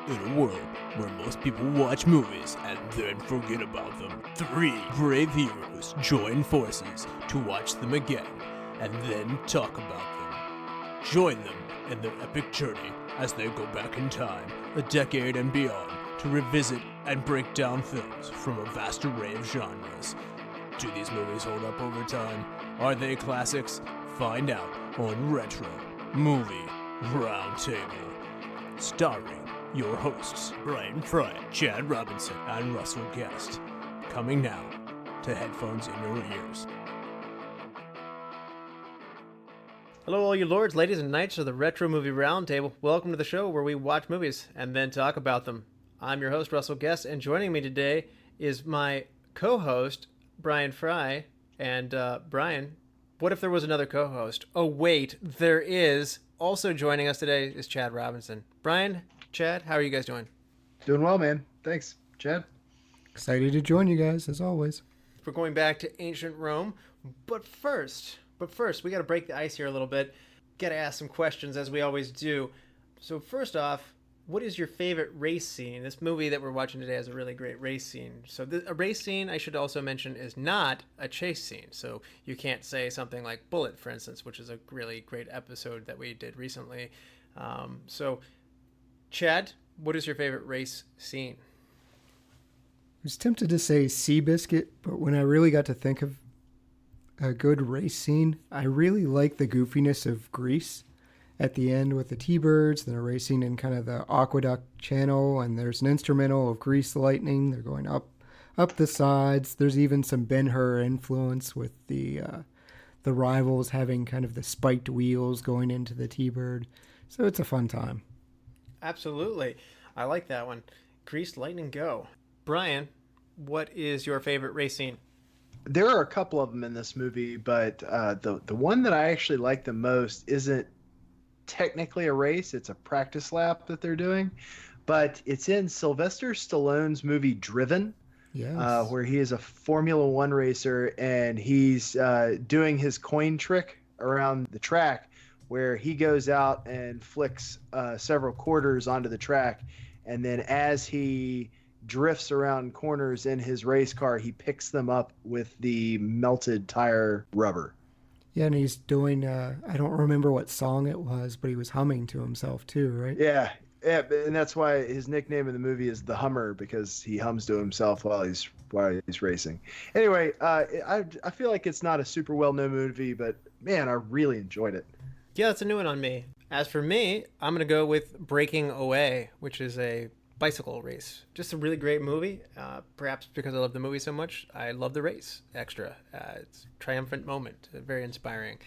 In a world where most people watch movies and then forget about them, 3 brave heroes join forces to watch them again and then talk about them. Join them in their epic journey as they go back in time, a decade and beyond, to revisit and break down films from a vast array of genres. Do these movies hold up over time? Are they classics? Find out on Retro Movie Roundtable. Starring your hosts, Bryan, Frye, Chad Robinson, and Russell Guest. Coming now to headphones in your ears. Hello, all you lords, ladies, and knights of the Retro Movie Roundtable. Welcome to the show where we watch movies and then talk about them. I'm your host, Russell Guest, and joining me today is my co-host, Bryan Frye. And Bryan, what if there was another co-host? Oh, wait, there is. Also joining us today is Chad Robinson. Bryan, Chad, how are you guys doing? Doing well, man. Thanks, Chad. Excited to join you guys, as always. We're going back to ancient Rome, but first, we got to break the ice here a little bit. Got to ask some questions, as we always do. So first off, what is your favorite race scene? This movie that we're watching today has a really great race scene. So a race scene, I should also mention, is not a chase scene. So you can't say something like Bullet, for instance, which is a really great episode that we did recently. So, Chad, what is your favorite race scene? I was tempted to say Seabiscuit, but when I really got to think of a good race scene, I really like the goofiness of Grease at the end with the T-Birds. They're racing in kind of the aqueduct channel, and there's an instrumental of Grease Lightning. They're going up the sides. There's even some Ben-Hur influence with the rivals having kind of the spiked wheels going into the T-Bird. So it's a fun time. Absolutely. I like that one. Grease Lightning Go. Bryan, what is your favorite race scene? There are a couple of them in this movie, but the one that I actually like the most isn't technically a race. It's a practice lap that they're doing, but it's in Sylvester Stallone's movie Driven, yes. Where he is a Formula One racer, and he's doing his coin trick around the track, where he goes out and flicks several quarters onto the track, and then as he drifts around corners in his race car, he picks them up with the melted tire rubber. Yeah, and he's doing, I don't remember what song it was, but he was humming to himself too, right? Yeah, and that's why his nickname in the movie is the Hummer, because he hums to himself while he's racing. Anyway, I feel like it's not a super well-known movie, but man, I really enjoyed it. Yeah, that's a new one on me. As for me, I'm going to go with Breaking Away, which is a bicycle race. Just a really great movie. Perhaps because I love the movie so much, I love the race extra. It's a triumphant moment, very inspiring.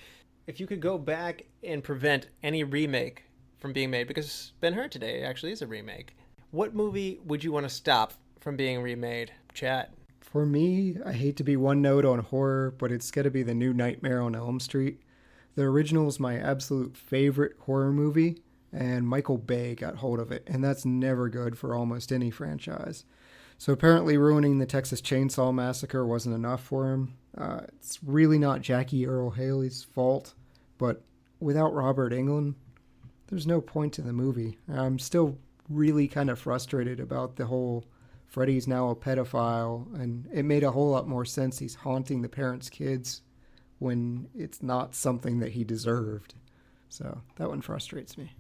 If you could go back and prevent any remake from being made, because Ben-Hur today actually is a remake, what movie would you want to stop from being remade? Chad? For me, I hate to be one note on horror, but it's got to be the new Nightmare on Elm Street. The original is my absolute favorite horror movie, and Michael Bay got hold of it, and that's never good for almost any franchise. So apparently ruining the Texas Chainsaw Massacre wasn't enough for him. It's really not Jackie Earle Haley's fault, but without Robert Englund, there's no point to the movie. I'm still really kind of frustrated about the whole Freddy's now a pedophile, and it made a whole lot more sense he's haunting the parents' kids when it's not something that he deserved. So that one frustrates me.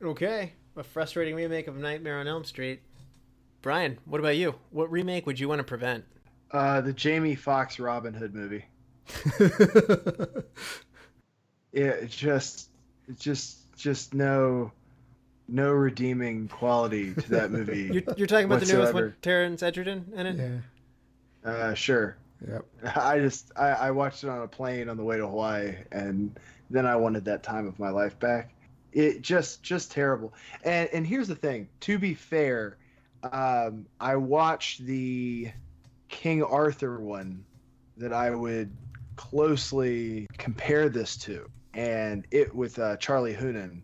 Okay, a frustrating remake of Nightmare on Elm Street. Bryan, what about you? What remake would you want to prevent? The Jamie Foxx Robin Hood movie. Yeah, it's just no redeeming quality to that movie. You're talking about whatsoever. the newest one with Terence Edgerton in it? Yeah. Sure. Yep. I watched it on a plane on the way to Hawaii, and then I wanted that time of my life back. It just terrible. And here's the thing. To be fair, I watched the King Arthur one that I would closely compare this to, and it with Charlie Hunnam,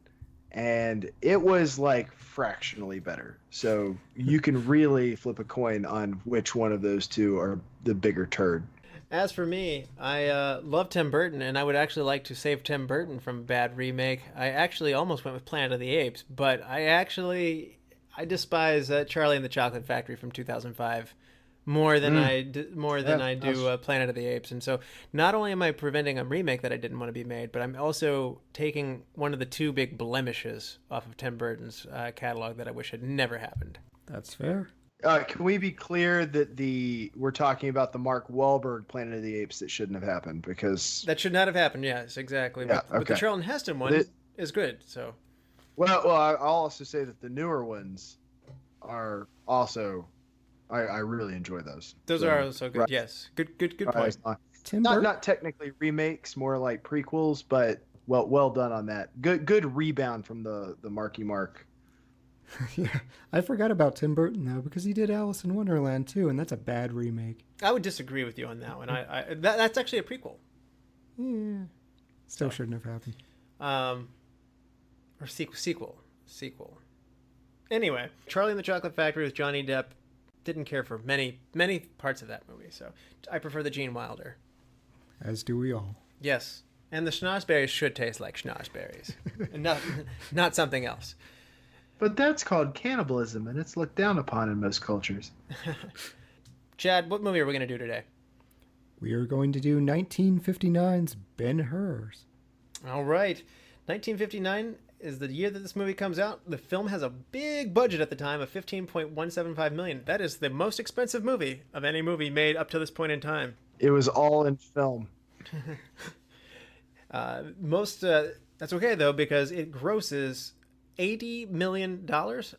and it was like fractionally better. So you can really flip a coin on which one of those two are the bigger turd. As for me, I love Tim Burton, and I would actually like to save Tim Burton from a bad remake. I actually almost went with Planet of the Apes, but I I despise Charlie and the Chocolate Factory from 2005 more than I do Planet of the Apes. And so not only am I preventing a remake that I didn't want to be made, but I'm also taking one of the two big blemishes off of Tim Burton's catalog that I wish had never happened. That's fair. Can we be clear that we're talking about the Mark Wahlberg Planet of the Apes that shouldn't have happened, because that should not have happened? Yes, exactly. Yeah, but the Charlton Heston one is good. So, well, I'll also say that the newer ones are also. I really enjoy those. Those are also good. Right. Yes, good point. Not technically remakes, more like prequels, but well done on that. Good rebound from the Marky Mark. Yeah, I forgot about Tim Burton though, because he did Alice in Wonderland too, and that's a bad remake. I would disagree with you on that one. That's actually a prequel. Yeah, still shouldn't have happened. Or sequel. Anyway, Charlie and the Chocolate Factory with Johnny Depp. Didn't care for many parts of that movie, so I prefer the Gene Wilder. As do we all. Yes, and the schnozberries should taste like schnozberries, and not something else. But that's called cannibalism, and it's looked down upon in most cultures. Chad, what movie are we going to do today? We are going to do 1959's Ben-Hur. All right. 1959 is the year that this movie comes out. The film has a big budget at the time of $15.175 million. That is the most expensive movie of any movie made up to this point in time. It was all in film. That's okay, though, because it grosses $80 million.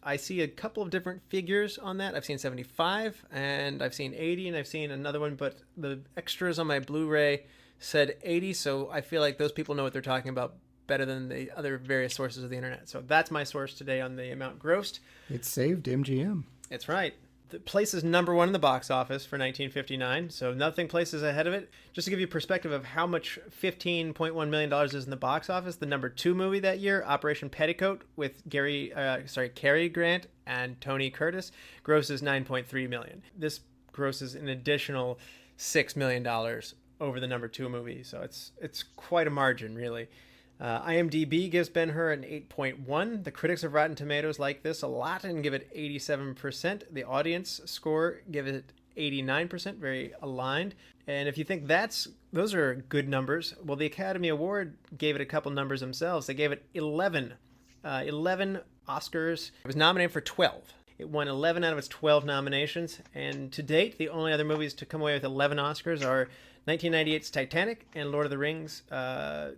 I see a couple of different figures on that. I've seen 75, and I've seen 80, and I've seen another one, but the extras on my Blu-ray said 80, so I feel like those people know what they're talking about better than the other various sources of the internet. So that's my source today on the amount grossed. It saved MGM. That's right. The place is number one in the box office for 1959, so nothing places ahead of it. Just to give you perspective of how much $15.1 million is in the box office, the number 2 movie that year, Operation Petticoat, with Cary Grant and Tony Curtis, grosses $9.3 million. This grosses an additional $6 million over the number 2 movie, so it's quite a margin, really. IMDb gives Ben-Hur an 8.1. The critics of Rotten Tomatoes like this a lot and give it 87%. The audience score give it 89%, very aligned. And if you think those are good numbers, well, the Academy Award gave it a couple numbers themselves. They gave it 11 Oscars. It was nominated for 12. It won 11 out of its 12 nominations. And to date, the only other movies to come away with 11 Oscars are 1998's Titanic and Lord of the Rings,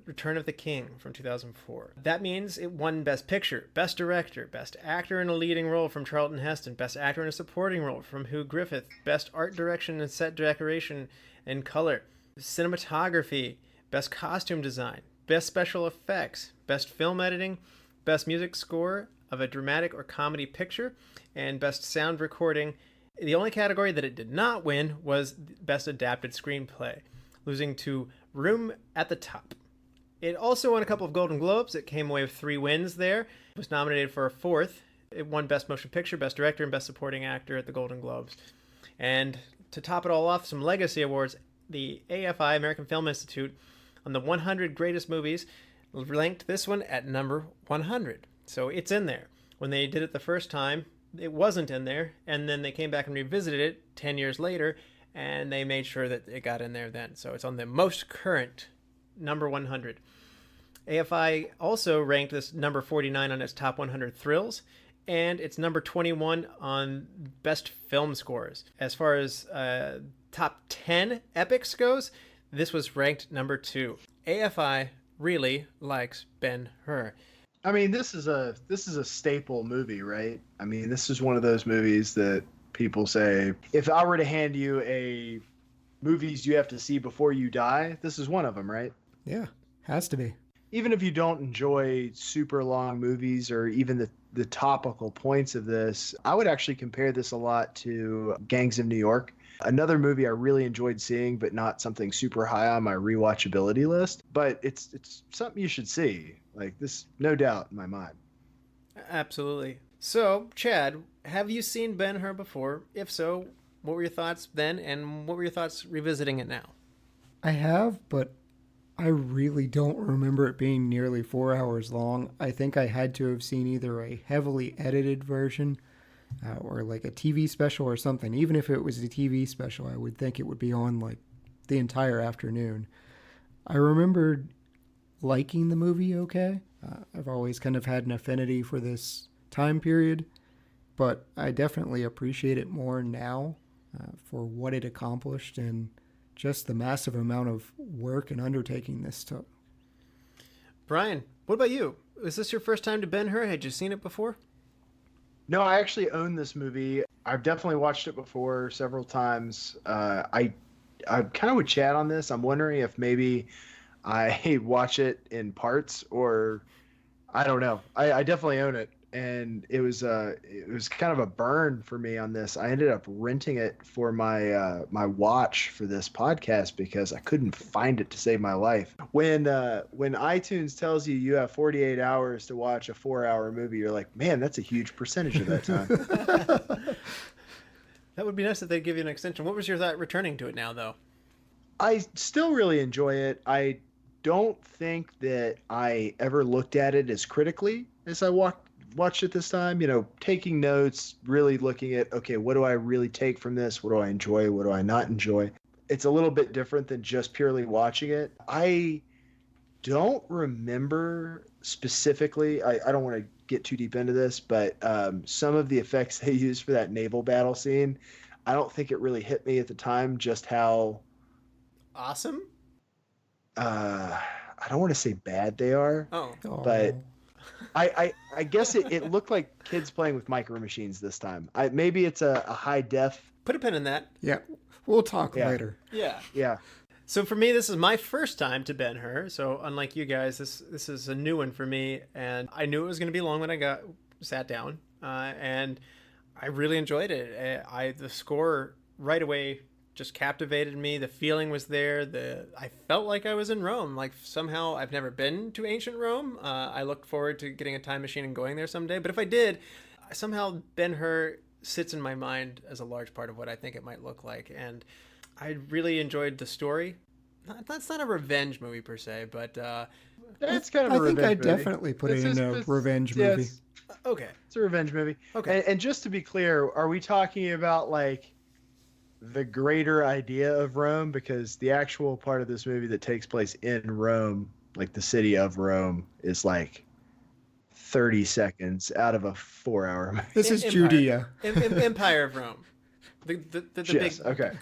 Return of the King from 2004. That means it won Best Picture, Best Director, Best Actor in a Leading Role from Charlton Heston, Best Actor in a Supporting Role from Hugh Griffith, Best Art Direction and Set Decoration and Color, Cinematography, Best Costume Design, Best Special Effects, Best Film Editing, Best Music Score of a Dramatic or Comedy Picture, and Best Sound Recording. The only category that it did not win was Best Adapted Screenplay, losing to Room at the Top. It also won a couple of Golden Globes. It came away with 3 wins there. It was nominated for a 4th. It won Best Motion Picture, Best Director, and Best Supporting Actor at the Golden Globes. And to top it all off, some legacy awards. The AFI, American Film Institute, on the 100 greatest movies, ranked this one at number 100. So it's in there. When they did it the first time, it wasn't in there, and then they came back and revisited it 10 years later, and they made sure that it got in there then. So it's on the most current number 100. AFI also ranked this number 49 on its top 100 thrills, and it's number 21 on best film scores. As far as top 10 epics goes, this was ranked number 2. AFI really likes Ben-Hur. I mean, this is a staple movie, right? I mean, this is one of those movies that people say, if I were to hand you a movies you have to see before you die, this is one of them, right? Yeah, has to be. Even if you don't enjoy super long movies or even the topical points of this, I would actually compare this a lot to Gangs of New York. Another movie I really enjoyed seeing, but not something super high on my rewatchability list. But it's something you should see. Like this, no doubt in my mind. Absolutely. So, Chad, have you seen Ben-Hur before? If so, what were your thoughts then, and what were your thoughts revisiting it now? I have, but I really don't remember it being nearly 4 hours long. I think I had to have seen either a heavily edited version or like a TV special or something. Even if it was a TV special, I would think it would be on like the entire afternoon. I remember liking the movie okay. I've always kind of had an affinity for this time period, but I definitely appreciate it more now for what it accomplished and just the massive amount of work and undertaking this took. Bryan, what about you? Was this your first time to Ben-Hur? Had you seen it before? No, I actually own this movie. I've definitely watched it before several times. I kind of would chat on this. I'm wondering if maybe I watch it in parts, or I don't know. I definitely own it, and it was kind of a burn for me on this. I ended up renting it for my my watch for this podcast because I couldn't find it to save my life. When iTunes tells you you have 48 hours to watch a 4-hour movie, you're like, man, that's a huge percentage of that time. That would be nice if they'd give you an extension. What was your thought returning to it now, though? I still really enjoy it. I don't think that I ever looked at it as critically as I watched it this time. You know, taking notes, really looking at, okay, what do I really take from this? What do I enjoy? What do I not enjoy? It's a little bit different than just purely watching it. I don't remember specifically, I don't want to get too deep into this, but some of the effects they used for that naval battle scene, I don't think it really hit me at the time just how awesome. I don't want to say bad they are, but I guess it looked like kids playing with micro machines this time. Maybe it's a high def. Put a pin in that. Yeah, we'll talk later. Yeah. So for me, this is my first time to Ben-Hur. So unlike you guys, this is a new one for me, and I knew it was going to be long when I sat down, and I really enjoyed it. The score right away just captivated me. The feeling was there. I felt like I was in Rome. Like somehow I've never been to ancient Rome. I looked forward to getting a time machine and going there someday. But if I did, somehow Ben-Hur sits in my mind as a large part of what I think it might look like. And I really enjoyed the story. That's not a revenge movie per se, but it's kind of a revenge movie. I think I definitely put it in a revenge movie. Okay. It's a revenge movie. Okay. And just to be clear, are we talking about like the greater idea of Rome? Because the actual part of this movie that takes place in Rome, like the city of Rome, is like 30 seconds out of a 4-hour movie. This is Judea. Empire of Rome. The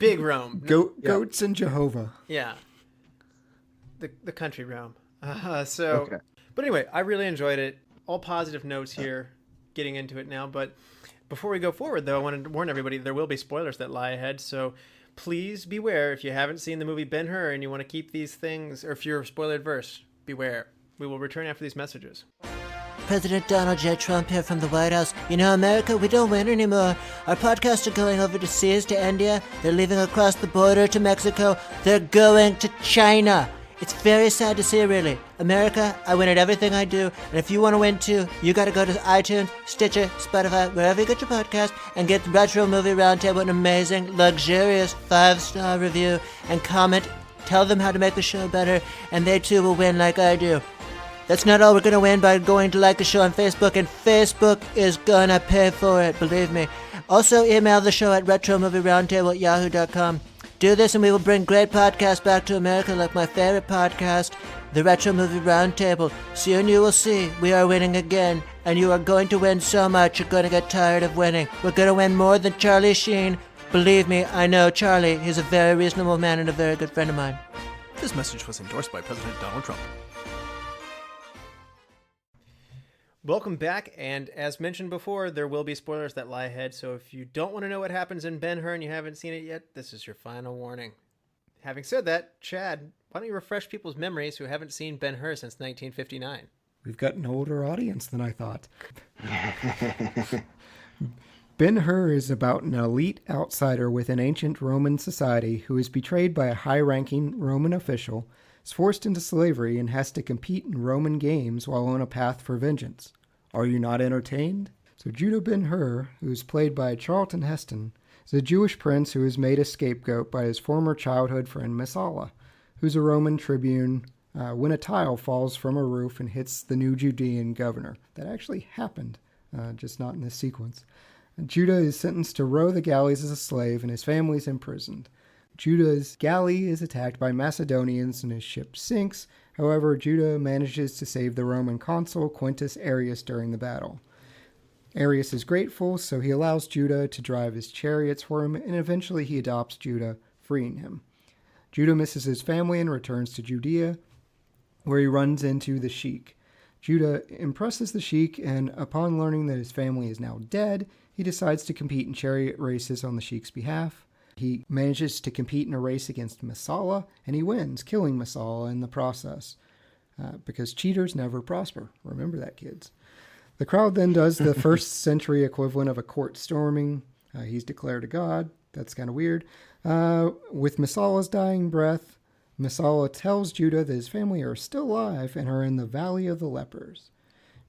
big Rome. Goats and Jehovah. Yeah. The country Rome. But anyway, I really enjoyed it. All positive notes here, getting into it now. But before we go forward, though, I wanted to warn everybody there will be spoilers that lie ahead. So please beware if you haven't seen the movie Ben-Hur and you want to keep these things, or if you're spoiler adverse, beware. We will return after these messages. President Donald J. Trump here from the White House. You know, America, we don't win anymore. Our podcasts are going over to seas to India. They're leaving across the border to Mexico. They're going to China. It's very sad to see, really. America, I win at everything I do. And if you want to win too, you got to go to iTunes, Stitcher, Spotify, wherever you get your podcast, and get the Retro Movie Roundtable an amazing, luxurious 5-star review and comment. Tell them how to make the show better, and they too will win like I do. That's not all. We're going to win by going to like the show on Facebook, and Facebook is going to pay for it, believe me. Also, email the show at retromovieroundtable@yahoo.com. Do this and we will bring great podcasts back to America, like my favorite podcast, the Retro Movie Roundtable. Soon you will see we are winning again, and you are going to win so much you're going to get tired of winning. We're going to win more than Charlie Sheen. Believe me, I know Charlie. He's a very reasonable man and a very good friend of mine. This message was endorsed by President Donald Trump. Welcome back, and as mentioned before, there will be spoilers that lie ahead, so if you don't want to know what happens in Ben-Hur and you haven't seen it yet, this is your final warning. Having said that, Chad, why don't you refresh people's memories who haven't seen Ben-Hur since 1959? We've got an older audience than I thought. Ben-Hur is about an elite outsider within ancient Roman society who is betrayed by a high-ranking Roman official, is forced into slavery, and has to compete in Roman games while on a path for vengeance. Are you not entertained? So Judah Ben-Hur, who is played by Charlton Heston, is a Jewish prince who is made a scapegoat by his former childhood friend Messala, who's a Roman tribune, when a tile falls from a roof and hits the new Judean governor. That actually happened, just not in this sequence. Judah is sentenced to row the galleys as a slave, and his family is imprisoned. Judah's galley is attacked by Macedonians, and his ship sinks. However, Judah manages to save the Roman consul Quintus Arrius during the battle. Arrius is grateful, so he allows Judah to drive his chariots for him, and eventually he adopts Judah, freeing him. Judah misses his family and returns to Judea, where he runs into the sheik. Judah impresses the sheik, and upon learning that his family is now dead, he decides to compete in chariot races on the sheik's behalf. He manages to compete in a race against Masala, and he wins, killing Masala in the process. Because cheaters never prosper. Remember that, kids. The crowd then does the first century equivalent of a court storming. He's declared a god. That's kind of weird. With Masala's dying breath, Masala tells Judah that his family are still alive and are in the Valley of the Lepers.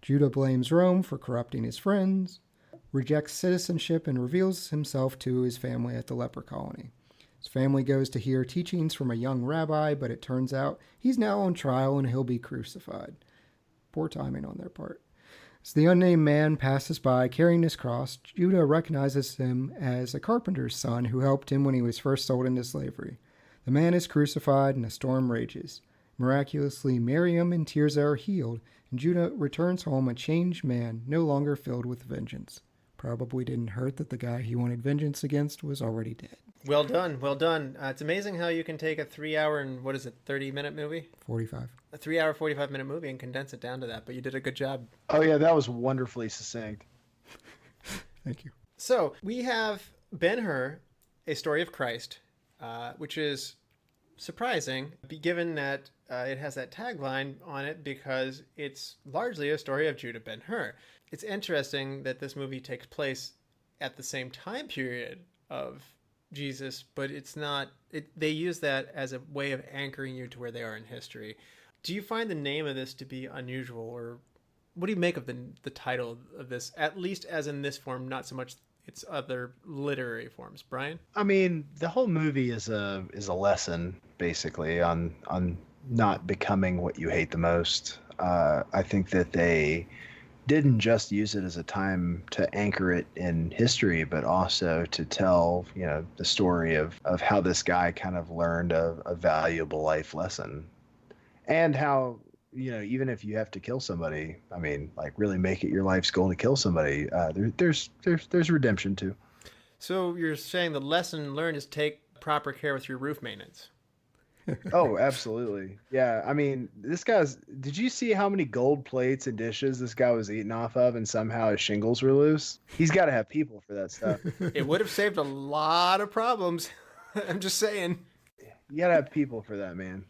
Judah blames Rome for corrupting his friends, rejects citizenship, and reveals himself to his family at the leper colony. His family goes to hear teachings from a young rabbi, but it turns out he's now on trial and he'll be crucified. Poor timing on their part. As the unnamed man passes by carrying his cross, Judah recognizes him as a carpenter's son who helped him when he was first sold into slavery. The man is crucified and a storm rages. Miraculously, Miriam and Tirzah are healed, and Judah returns home a changed man, no longer filled with vengeance. Probably didn't hurt that the guy he wanted vengeance against was already dead. Well done, well done. It's amazing how you can take a 3-hour and, 30-minute movie? 45. A 3-hour, 45-minute movie and condense it down to that, but you did a good job. Oh, yeah, that was wonderfully succinct. Thank you. So, we have Ben-Hur, A Story of Christ, which is surprising, given that it has that tagline on it, because it's largely a story of Judah Ben-Hur. It's interesting that this movie takes place at the same time period of Jesus, but it's not. They use that as a way of anchoring you to where they are in history. Do you find the name of this to be unusual, or what do you make of the title of this, at least as in this form, not so much its other literary forms? Bryan? I mean, the whole movie is a lesson, basically, on not becoming what you hate the most. I think that they didn't just use it as a time to anchor it in history, but also to tell, the story of how this guy kind of learned a valuable life lesson, and how, even if you have to kill somebody, I mean, like, really make it your life's goal to kill somebody, there's redemption too. So you're saying the lesson learned is take proper care with your roof maintenance. Oh, absolutely. Yeah. I mean, did you see how many gold plates and dishes this guy was eating off of, and somehow his shingles were loose? He's got to have people for that stuff. It would have saved a lot of problems. I'm just saying. You got to have people for that, man.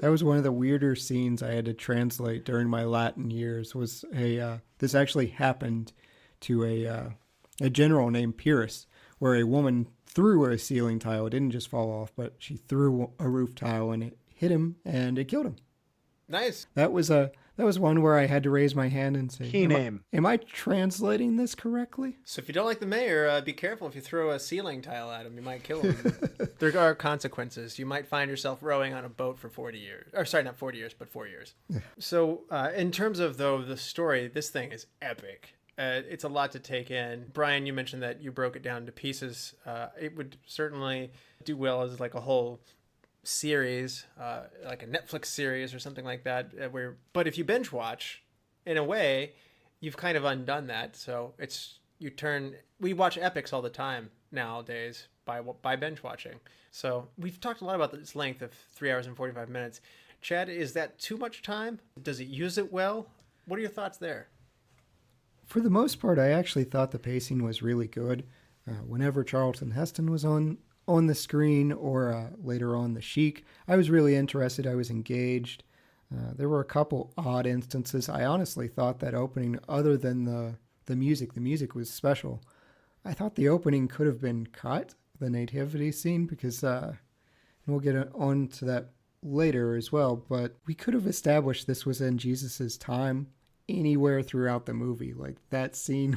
That was one of the weirder scenes I had to translate during my Latin years. Was this actually happened to a general named Pyrrhus, where a woman threw a ceiling tile. It didn't just fall off, but she threw a roof tile and it hit him and it killed him. Nice. That was one where I had to raise my hand and say, Key name. Am I translating this correctly? So if you don't like the mayor, be careful if you throw a ceiling tile at him. You might kill him. There are consequences. You might find yourself rowing on a boat for 40 years. Or sorry, not 40 years, but 4 years. So in terms of, though, the story, this thing is epic. It's a lot to take in. Bryan, you mentioned that you broke it down to pieces. It would certainly do well as like a whole series, like a Netflix series or something like that. But if you binge watch, in a way, you've kind of undone that. So we watch epics all the time nowadays by binge watching. So we've talked a lot about this length of 3 hours and 45 minutes. Chad, is that too much time? Does it use it well? What are your thoughts there? For the most part, I actually thought the pacing was really good. Whenever Charlton Heston was on the screen, or later on the Sheik, I was really interested. I was engaged. There were a couple odd instances. I honestly thought that opening, other than the music was special. I thought the opening could have been cut, the nativity scene, because and we'll get on to that later as well, but we could have established this was in Jesus's time anywhere throughout the movie. Like, that scene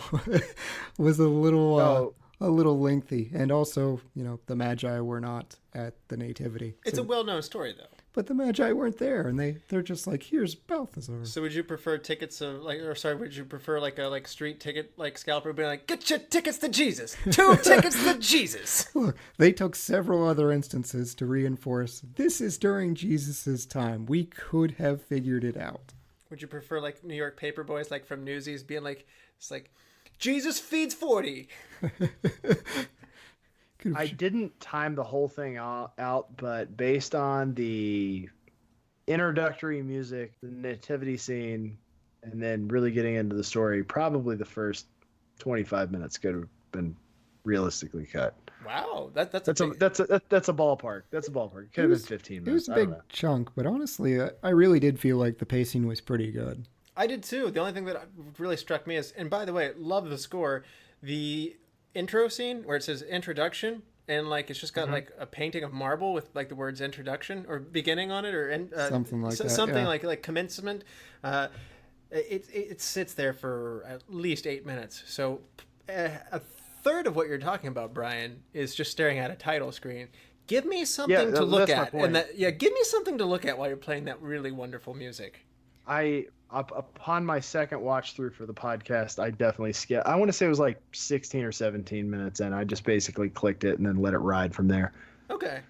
was a little a little lengthy. And also, the Magi were not at the Nativity. It's a well-known story, though. But the Magi weren't there, and they're just like, here's Balthazar. So would you prefer tickets would you prefer a street ticket scalper being like, get your tickets to Jesus, 2 tickets to Jesus? Look, they took several other instances to reinforce this is during Jesus's time. We could have figured it out. Would you prefer New York paper boys from Newsies being it's Jesus feeds 40? I didn't time the whole thing out, but based on the introductory music, the nativity scene, and then really getting into the story, probably the first 25 minutes could have been realistically cut. Wow, that's a ballpark. That's a ballpark. It could have been 15 minutes. It was a big chunk, but honestly, I really did feel like the pacing was pretty good. I did too. The only thing that really struck me is, and by the way, love the score, the intro scene where it says introduction, and it's just got a painting of marble with the words introduction or beginning on it, or something like that. Something like commencement. It sits there for at least 8 minutes. So a third of what you're talking about, Bryan, is just staring at a title screen. Give me something to look at, give me something to look at while you're playing that really wonderful music. Upon my second watch through for the podcast, I definitely skipped. I want to say it was 16 or 17 minutes in. I just basically clicked it and then let it ride from there. Okay.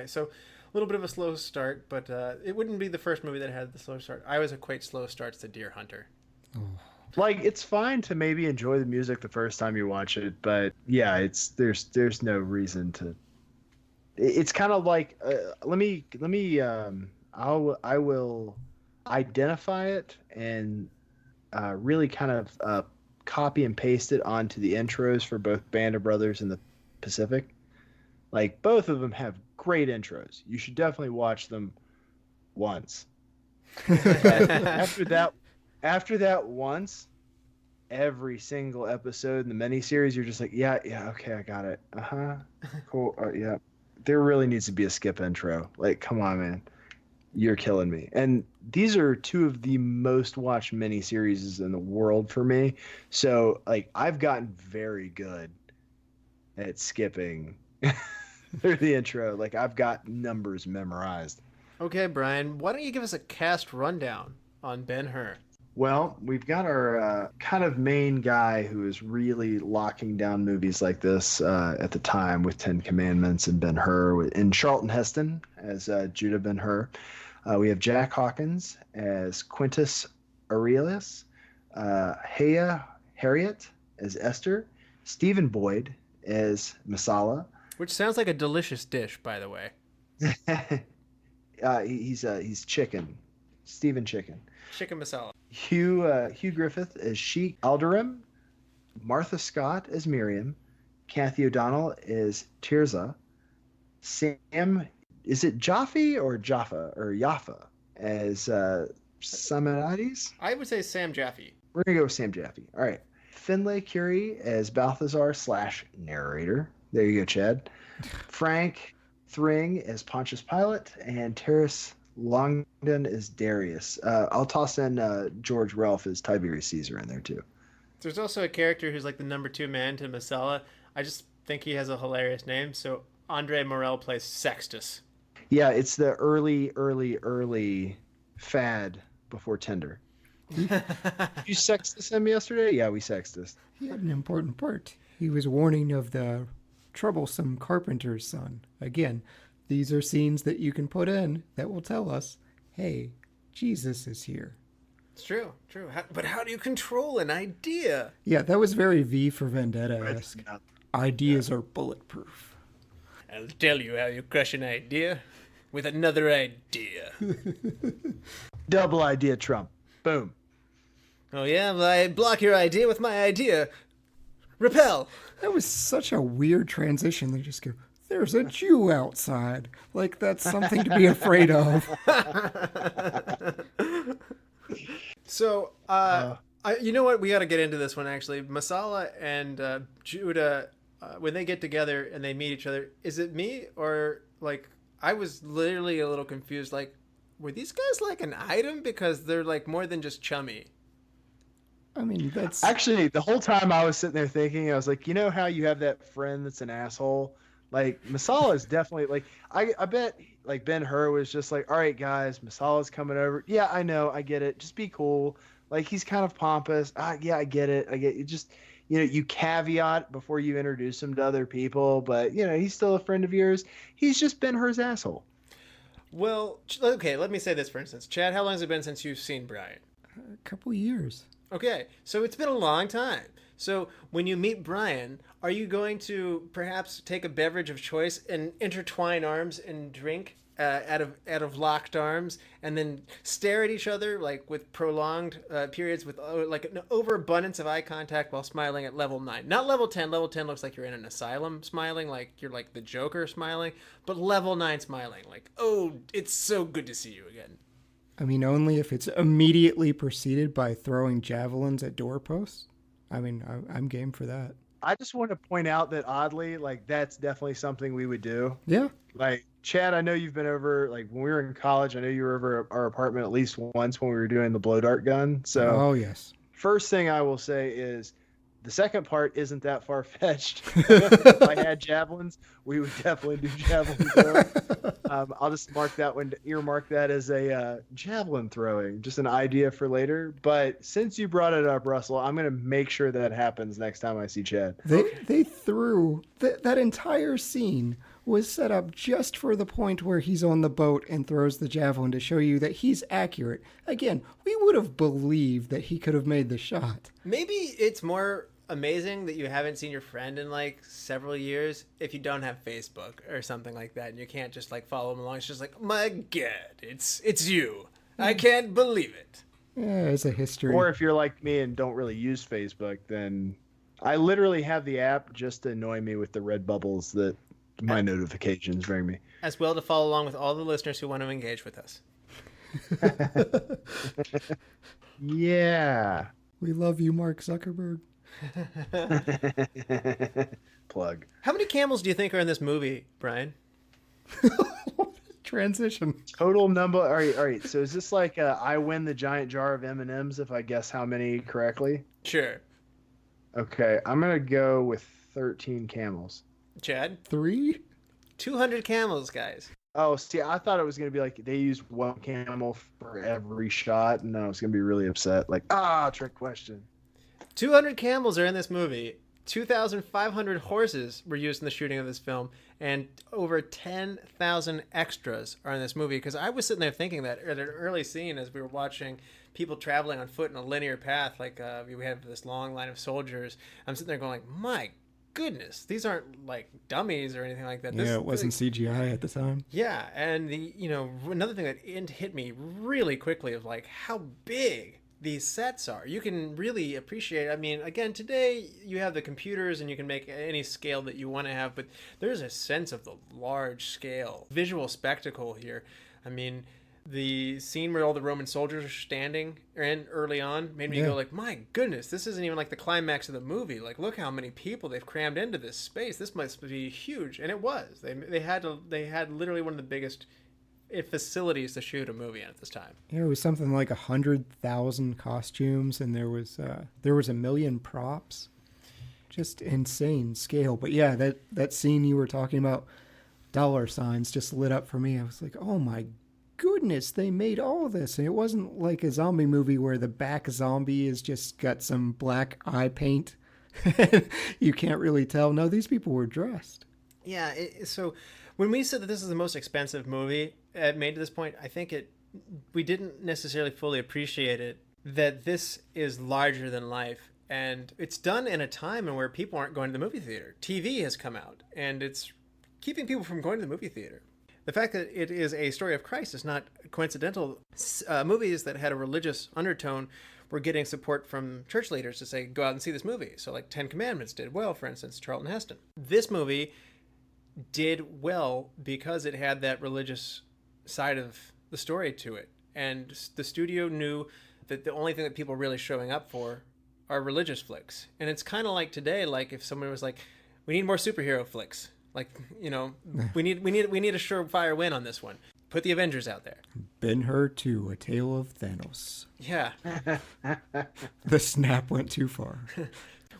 So a little bit of a slow start, but it wouldn't be the first movie that had the slow start. I always equate slow starts to Deer Hunter. Oh. It's fine to maybe enjoy the music the first time you watch it, but yeah, there's no reason to. It's kind of I will identify it and really kind of copy and paste it onto the intros for both Band of Brothers and the Pacific. Both of them have great intros. You should definitely watch them once. After that once, every single episode in the miniseries, you're just yeah, okay, I got it. Cool. Yeah. There really needs to be a skip intro. Come on, man. You're killing me. And these are 2 of the most watched miniseries in the world for me. So I've gotten very good at skipping through the intro. I've got numbers memorized. Okay, Bryan, why don't you give us a cast rundown on Ben-Hur? Well, we've got our kind of main guy who is really locking down movies like this at the time with 10 Commandments and Ben-Hur, in Charlton Heston as Judah Ben-Hur. We have Jack Hawkins as Quintus Aurelius, Haya Harareet as Esther, Stephen Boyd as Masala. Which sounds like a delicious dish, by the way. He's chicken. Stephen Chicken. Chicken masala. Hugh Griffith as Sheik Aldarim, Martha Scott as Miriam, Cathy O'Donnell as Tirzah, Sam, is it Jaffe or Jaffe as Samarides? I would say Sam Jaffe. We're gonna go with Sam Jaffe. All right. Finlay Currie as Balthazar / narrator. There you go, Chad. Frank Thring as Pontius Pilate, and Terence Longdon is Darius. I'll toss in George Relph as Tiberius Caesar in there too. There's also a character who's the number 2 man to Masala. I just think he has a hilarious name. So Andre Morell plays Sextus. Yeah, it's the early fad before Tinder. You sexted him yesterday? Yeah, we sexted. He had an important part. He was warning of the troublesome carpenter's son. Again, these are scenes that you can put in that will tell us, hey, Jesus is here. It's true. But how do you control an idea? Yeah, that was very V for Vendetta-esque. Ideas are bulletproof. I'll tell you how you crush an idea with another idea. Double idea Trump. Boom. Oh yeah, well, I block your idea with my idea. Repel. That was such a weird transition. They just go, there's a Jew outside. That's something to be afraid of. So, you know what? We got to get into this one, actually. Masala and Judah, when they get together and they meet each other, is it me or, I was literally a little confused. Were these guys, an item? Because they're, more than just chummy. I mean, that's Actually, the whole time I was sitting there thinking, I was like, you know how you have that friend that's an asshole? Like, Masala is definitely, like, I bet, like, Ben-Hur was just like, all right, guys, Masala's coming over. Yeah, I know, I get it. Just be cool. Like, he's kind of pompous. Yeah, I get it. I get it. Just, you caveat before you introduce him to other people, but, he's still a friend of yours. He's just Ben-Hur's asshole. Well, okay, let me say this, for instance. Chad, how long has it been since you've seen Bryan? a couple years. Okay, so it's been a long time. So when you meet Bryan, are you going to perhaps take a beverage of choice and intertwine arms and drink out of locked arms, and then stare at each other like with prolonged periods with like an overabundance of eye contact while smiling at level 9? Not level 10. Level 10 looks like you're in an asylum smiling, like you're like the Joker smiling, but level 9 smiling like, oh, it's so good to see you again. I mean, only if it's immediately preceded by throwing javelins at doorposts. I mean, I'm game for that. I just want to point out that oddly, like, that's definitely something we would do. Yeah. Like, Chad, I know you've been over, like, when we were in college, I know you were over our apartment at least once when we were doing the blow dart gun. So, Oh, yes. first thing I will say is the second part isn't that far-fetched. If I had javelins, we would definitely do javelin throwing. I'll just earmark that as a javelin throwing, just an idea for later. But since you brought it up, Russell, I'm going to make sure that happens next time I see Chad. They threw that entire scene was set up just for the point where he's on the boat and throws the javelin to show you that he's accurate. Again, we would have believed that he could have made the shot. Maybe it's more amazing that you haven't seen your friend in like several years if you don't have Facebook or something like that, and you can't just like follow him along. It's just like, my God, it's you. I can't believe it. Yeah, it's a history. Or if you're like me and don't really use Facebook, then I literally have the app just to annoy me with the red bubbles that my notifications bring me. As well to follow along with all the listeners who want to engage with us. Yeah. We love you, Mark Zuckerberg. Plug. How many camels do you think are in this movie, Bryan? Transition. Total number. All right. So is this like I win the giant jar of M&Ms if I guess how many correctly? Sure. Okay, I'm gonna go with 13 camels. Chad? 3? 200 camels, guys. Oh, see, I thought it was gonna be like they used one camel for every shot, and I was gonna be really upset. Like, trick question. 200 camels are in this movie. 2,500 horses were used in the shooting of this film, and over 10,000 extras are in this movie. Because I was sitting there thinking that at an early scene as we were watching people traveling on foot in a linear path, like we have this long line of soldiers. I'm sitting there going, like, my goodness, these aren't like dummies or anything like that. Yeah, it wasn't CGI at the time. Yeah, and another thing that hit me really quickly of like how big these sets are. You can really appreciate, I mean, again, today you have the computers and you can make any scale that you want to have, but there's a sense of the large scale visual spectacle here. I mean, the scene where all the Roman soldiers are standing in early on made me go like, my goodness, this isn't even like the climax of the movie. Like, look how many people they've crammed into this space. This must be huge. And it was. They had literally one of the biggest facilities to shoot a movie at this time. Yeah, it was something like 100,000 costumes, and there was 1 million props. Just insane scale. But yeah, that scene you were talking about, dollar signs just lit up for me. I was like, oh my goodness, they made all this. And it wasn't like a zombie movie where the back zombie has just got some black eye paint. You can't really tell. No, these people were dressed. Yeah, so when we said that this is the most expensive movie made to this point, I think we didn't necessarily fully appreciate it, that this is larger than life. And it's done in a time in where people aren't going to the movie theater. TV has come out, and it's keeping people from going to the movie theater. The fact that it is a story of Christ is not coincidental. Movies that had a religious undertone were getting support from church leaders to say, go out and see this movie. So like 10 Commandments did well, for instance, Charlton Heston. This movie did well because it had that religious side of the story to it. And the studio knew that the only thing that people are really showing up for are religious flicks. And it's kind of like today, like if someone was like, we need more superhero flicks. Like, we need a surefire win on this one. Put the Avengers out there. Ben-Hur 2, A Tale of Thanos. Yeah. The snap went too far.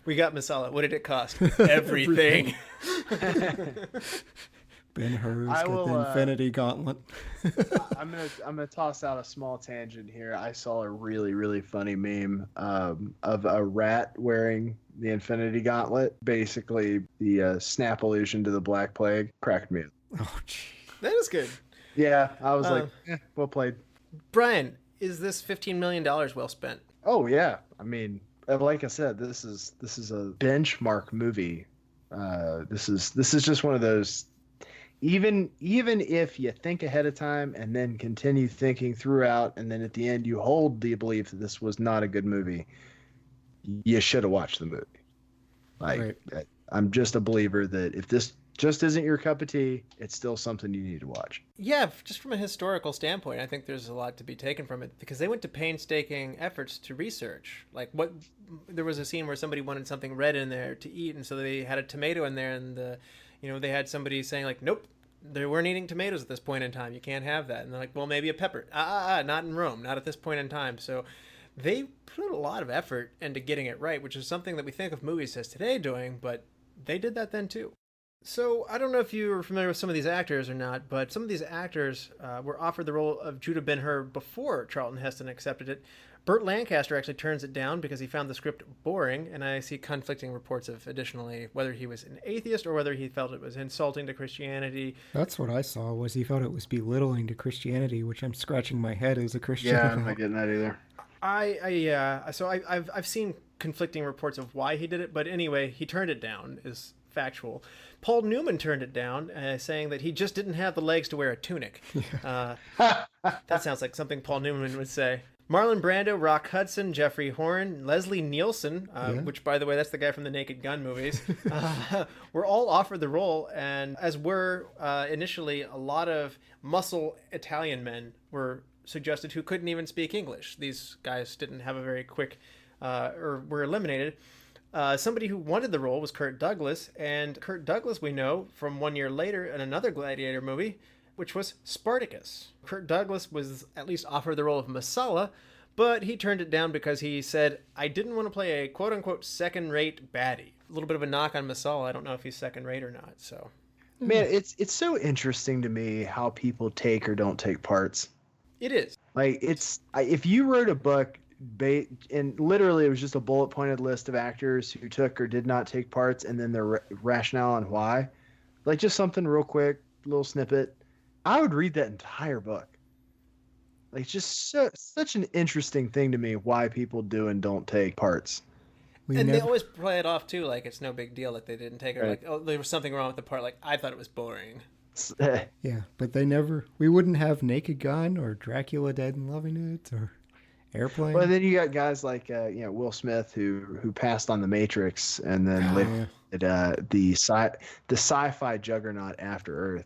We got masala. What did it cost? Everything. Ben-Hur's I got will, the Infinity Gauntlet. I'm gonna toss out a small tangent here. I saw a really, really funny meme of a rat wearing the Infinity Gauntlet. Basically, the snap allusion to the Black Plague cracked me up. Oh, gee. That is good. Yeah, I was like, well played. Bryan, is this $15 million well spent? Oh yeah, I mean, like I said, this is a benchmark movie. This is just one of those. Even if you think ahead of time and then continue thinking throughout, and then at the end you hold the belief that this was not a good movie, you should have watched the movie. Like, right. I'm just a believer that if this just isn't your cup of tea, it's still something you need to watch. Yeah, just from a historical standpoint, I think there's a lot to be taken from it, because they went to painstaking efforts to research. Like, there was a scene where somebody wanted something red in there to eat, and so they had a tomato in there, and they had somebody saying, like, nope, they weren't eating tomatoes at this point in time. You can't have that. And they're like, well, maybe a pepper. Not in Rome, not at this point in time. So they put a lot of effort into getting it right, which is something that we think of movies as today doing, but they did that then too. So I don't know if you were familiar with some of these actors or not, but some of these actors were offered the role of Judah Ben-Hur before Charlton Heston accepted it. Burt Lancaster actually turns it down because he found the script boring, and I see conflicting reports of, additionally, whether he was an atheist or whether he felt it was insulting to Christianity. That's what I saw, was he felt it was belittling to Christianity, which I'm scratching my head as a Christian. Yeah, I'm not getting that either. So I've seen conflicting reports of why he did it, but anyway, he turned it down, is factual. Paul Newman turned it down, saying that he just didn't have the legs to wear a tunic. That sounds like something Paul Newman would say. Marlon Brando, Rock Hudson, Jeffrey Horn, Leslie Nielsen, which, by the way, that's the guy from the Naked Gun movies, were all offered the role, and as were initially a lot of muscle Italian men were suggested who couldn't even speak English. These guys didn't have a very quick, or were eliminated. Somebody who wanted the role was Kirk Douglas, and Kirk Douglas we know from 1 year later in another Gladiator movie, which was Spartacus. Kirk Douglas was at least offered the role of Masala, but he turned it down because he said, I didn't want to play a quote-unquote second-rate baddie. A little bit of a knock on Masala. I don't know if he's second-rate or not. So, man, it's so interesting to me how people take or don't take parts. It is. Like, if you wrote a book and literally it was just a bullet-pointed list of actors who took or did not take parts and then their rationale on why, like just something real quick, little snippet, I would read that entire book. Like, it's just such an interesting thing to me why people do and don't take parts. They always play it off too, like it's no big deal that they didn't take it. Right. Like, oh, there was something wrong with the part. Like, I thought it was boring. Yeah, but we wouldn't have Naked Gun or Dracula Dead and Loving It or Airplane. Well, then you got guys like Will Smith who passed on The Matrix and then later the sci-fi juggernaut After Earth.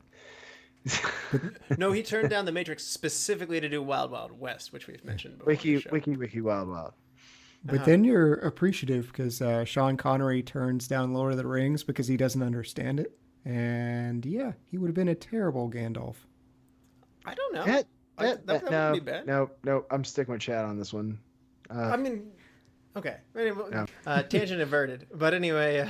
No, he turned down The Matrix specifically to do Wild Wild West, which we've mentioned before. Wiki Wild Wild. But then you're appreciative because Sean Connery turns down Lord of the Rings because he doesn't understand it. And yeah, he would have been a terrible Gandalf. I don't know. That wouldn't be bad. No, I'm sticking with Chad on this one. I mean, okay. Anyway, tangent averted. But anyway,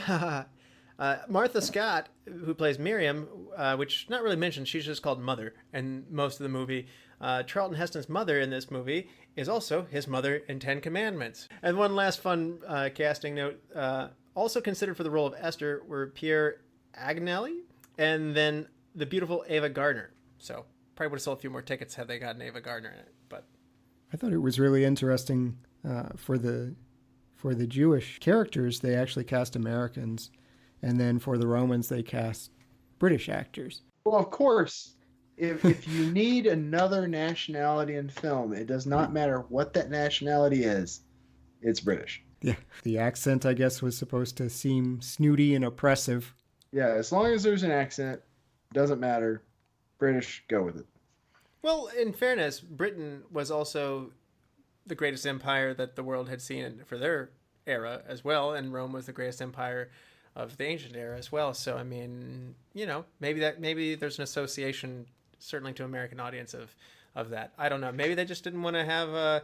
Martha Scott, who plays Miriam, which not really mentioned, she's just called Mother in most of the movie. Charlton Heston's mother in this movie is also his mother in 10 Commandments. And one last fun casting note, also considered for the role of Esther were Pierre Agnelli and then the beautiful Ava Gardner. So probably would have sold a few more tickets had they gotten Ava Gardner in it. But I thought it was really interesting for the Jewish characters, they actually cast Americans. And then for the Romans, they cast British actors. Well, of course, if you need another nationality in film, it does not matter what that nationality is. It's British. Yeah, the accent, I guess, was supposed to seem snooty and oppressive. Yeah, as long as there's an accent, doesn't matter. British, go with it. Well, in fairness, Britain was also the greatest empire that the world had seen for their era as well, and Rome was the greatest empire of the ancient era as well. So, I mean, maybe there's an association, certainly to American audience, of of that. I don't know. Maybe they just didn't want to have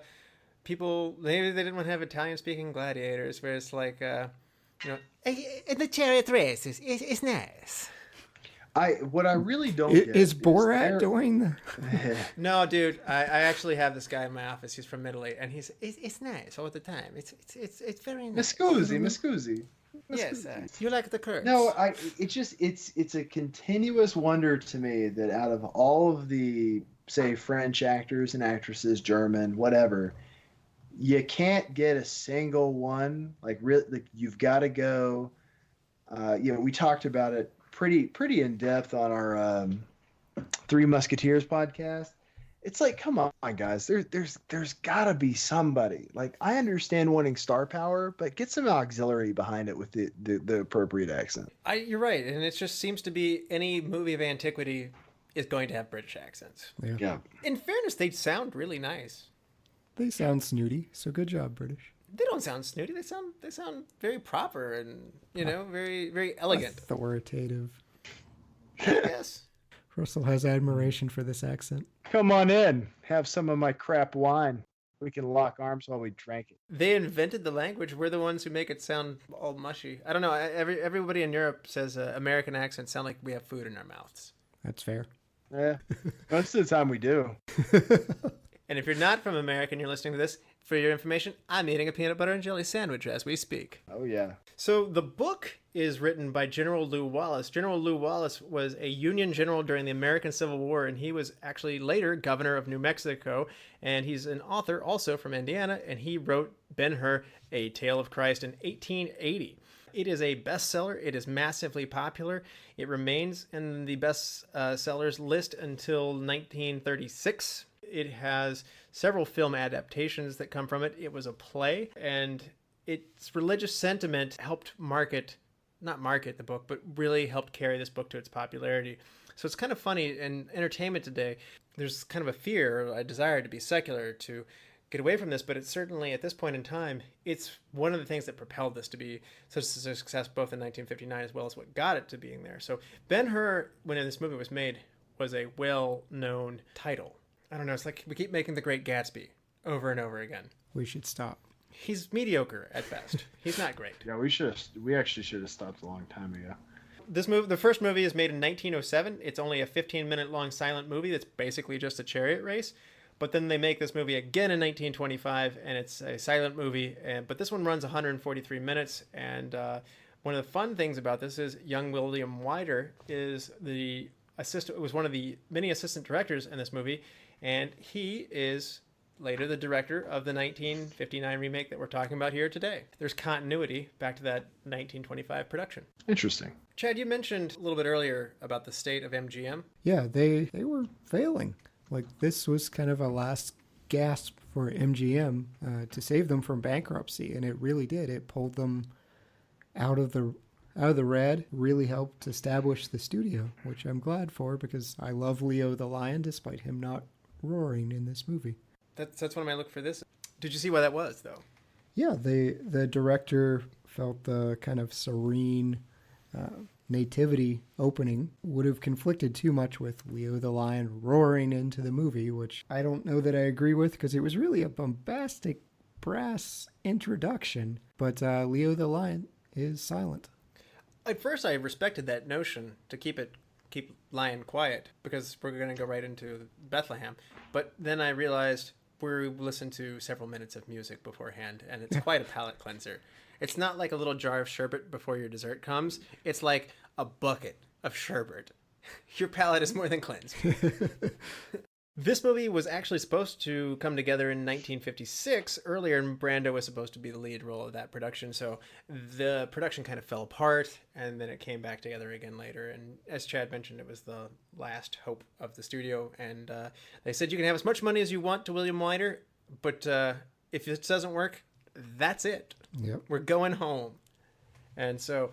people. Maybe they didn't want to have Italian-speaking gladiators, where it's like, The chariot race is nice. What I really don't get Is Borat doing the... no, dude. I actually have this guy in my office. He's from Italy, and It's nice all the time. It's very nice. Miscusi. Yes, you like the curves. No, it's a continuous wonder to me that out of all of the, say, French actors and actresses, German, whatever, you can't get a single one. Like you've got to go. We talked about it pretty in depth on our Three Musketeers podcast. It's like, come on, guys. There's got to be somebody. Like, I understand wanting star power, but get some auxiliary behind it with the appropriate accent. You're right, and it just seems to be any movie of antiquity is going to have British accents. Yeah. In fairness, they sound really nice. They sound snooty, so good job, British. They don't sound snooty. They sound very proper and very very elegant. Authoritative. Yes. Russell has admiration for this accent. Come on in. Have some of my crap wine. We can lock arms while we drank it. They invented the language. We're the ones who make it sound all mushy. I don't know. Everybody in Europe says American accents sound like we have food in our mouths. That's fair. Yeah. Most of the time we do. And if you're not from America and you're listening to this, for your information, I'm eating a peanut butter and jelly sandwich as we speak. Oh, yeah. So the book is written by General Lew Wallace. General Lew Wallace was a Union general during the American Civil War, and he was actually later governor of New Mexico. And he's an author also from Indiana, and he wrote Ben-Hur, A Tale of Christ in 1880. It is a bestseller. It is massively popular. It remains in the best sellers list until 1936. It has several film adaptations that come from it. It was a play, and its religious sentiment helped not market the book, but really helped carry this book to its popularity. So it's kind of funny in entertainment today. There's kind of a fear, a desire to be secular, to get away from this, but it's certainly at this point in time, it's one of the things that propelled this to be such a success both in 1959 as well as what got it to being there. So Ben-Hur, when this movie was made, was a well-known title. I don't know, it's like we keep making The Great Gatsby over and over again. We should stop. He's mediocre at best. He's not great. Yeah, we actually should have stopped a long time ago. The first movie is made in 1907. It's only a 15-minute long silent movie that's basically just a chariot race. But then they make this movie again in 1925, and it's a silent movie. But this one runs 143 minutes. And one of the fun things about this is young William Wyler was one of the many assistant directors in this movie. And he is later the director of the 1959 remake that we're talking about here today. There's continuity back to that 1925 production. Interesting. Chad, you mentioned a little bit earlier about the state of MGM. Yeah, they were failing. Like, this was kind of a last gasp for MGM to save them from bankruptcy, and it really did. It pulled them out of the red, really helped establish the studio, which I'm glad for because I love Leo the Lion despite him not roaring in this movie. That's one of my look for this. Did you see why that was, though? Yeah, the director felt the kind of serene nativity opening would have conflicted too much with Leo the Lion roaring into the movie, which I don't know that I agree with because it was really a bombastic brass introduction, but Leo the Lion is silent. At first, I respected that notion to keep Lion quiet because we're going to go right into Bethlehem. But then I realized we listened to several minutes of music beforehand, and it's quite a palate cleanser. It's not like a little jar of sherbet before your dessert comes. It's like a bucket of sherbet. Your palate is more than cleansed. This movie was actually supposed to come together in 1956. Earlier, and Brando was supposed to be the lead role of that production. So the production kind of fell apart, and then it came back together again later. And as Chad mentioned, it was the last hope of the studio. And they said, you can have as much money as you want to William Wyler, but if this doesn't work, that's it. Yep. We're going home. And so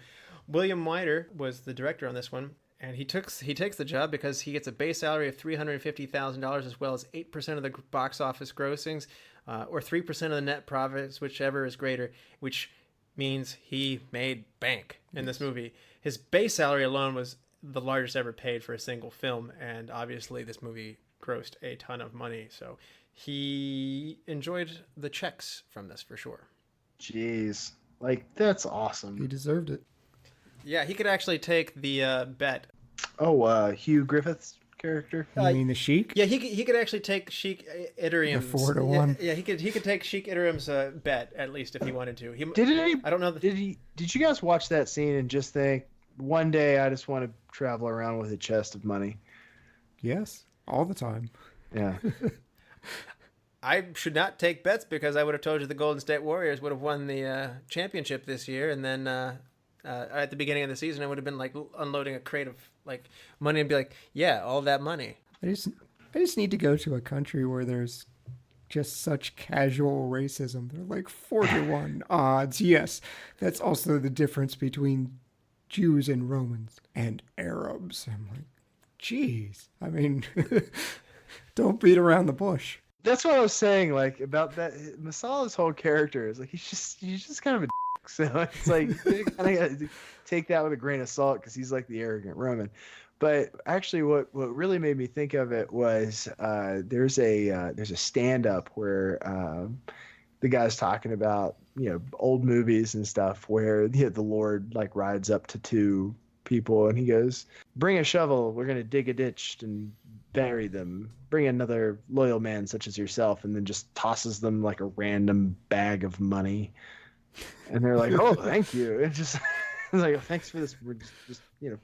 William Wyler was the director on this one. And he takes the job because he gets a base salary of $350,000 as well as 8% of the box office grossings, or 3% of the net profits, whichever is greater, which means he made bank in this movie. His base salary alone was the largest ever paid for a single film, and obviously this movie grossed a ton of money. So he enjoyed the checks from this for sure. Jeez. Like, that's He awesome. deserved it. Yeah, he could actually take the bet. Oh, Hugh Griffith's character? You mean the Sheik? Yeah, he could actually take Sheik Iterum's. The 4-1. Yeah, he could take Sheik Iterum's bet at least if he wanted to. I don't know. Did you guys watch that scene and just think, one day I just want to travel around with a chest of money? Yes, all the time. Yeah. I should not take bets because I would have told you the Golden State Warriors would have won the championship this year, and then at the beginning of the season, I would have been like unloading a crate of like money and be like, yeah, all that money. I just need to go to a country where there's just such casual racism. They're like 4-1 odds. Yes, that's also the difference between Jews and Romans and Arabs. I'm like, geez. I mean, don't beat around the bush. That's what I was saying, like, about that. Masala's whole character is like, he's just kind of a dick. So it's like, you kind of got to take that with a grain of salt because he's like the arrogant Roman. But actually, what really made me think of it was there's a stand-up where the guy's talking about, you know, old movies and stuff where the Lord like rides up to two people and he goes, "Bring a shovel, we're gonna dig a ditch and bury them. Bring another loyal man such as yourself," and then just tosses them like a random bag of money. And they're like, "Oh, thank you." It's just it's like, "Oh, thanks for this." We're just you know.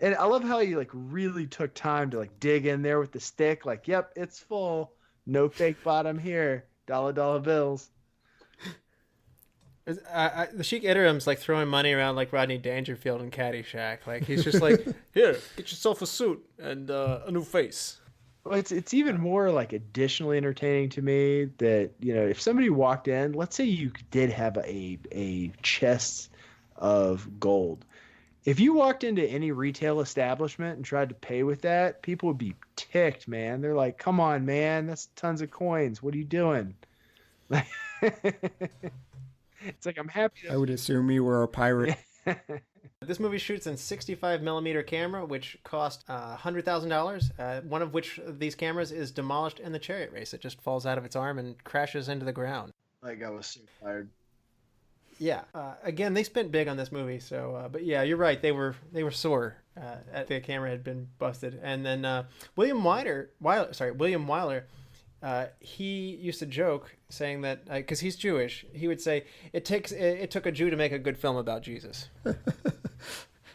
And I love how he like really took time to like dig in there with the stick. Like, "Yep, it's full. No fake bottom here. $1 bills." The Sheik Iterum's like throwing money around like Rodney Dangerfield in Caddyshack. Like he's just like, "Here, get yourself a suit and a new face." Well, it's even more like additionally entertaining to me that, you know, if somebody walked in, let's say you did have a chest of gold. If you walked into any retail establishment and tried to pay with that, people would be ticked, man. They're like, "Come on, man, that's tons of coins. What are you doing?" It's like, I'm happy I would assume you were a pirate. This movie shoots in 65mm camera, which cost $100,000. One of which of these cameras is demolished in the chariot race. It just falls out of its arm and crashes into the ground. Like, I was so tired. Yeah. Again, they spent big on this movie. So, but yeah, you're right. They were sore. The camera had been busted. And then William Wyler, he used to joke saying that because he's Jewish, he would say it took a Jew to make a good film about Jesus.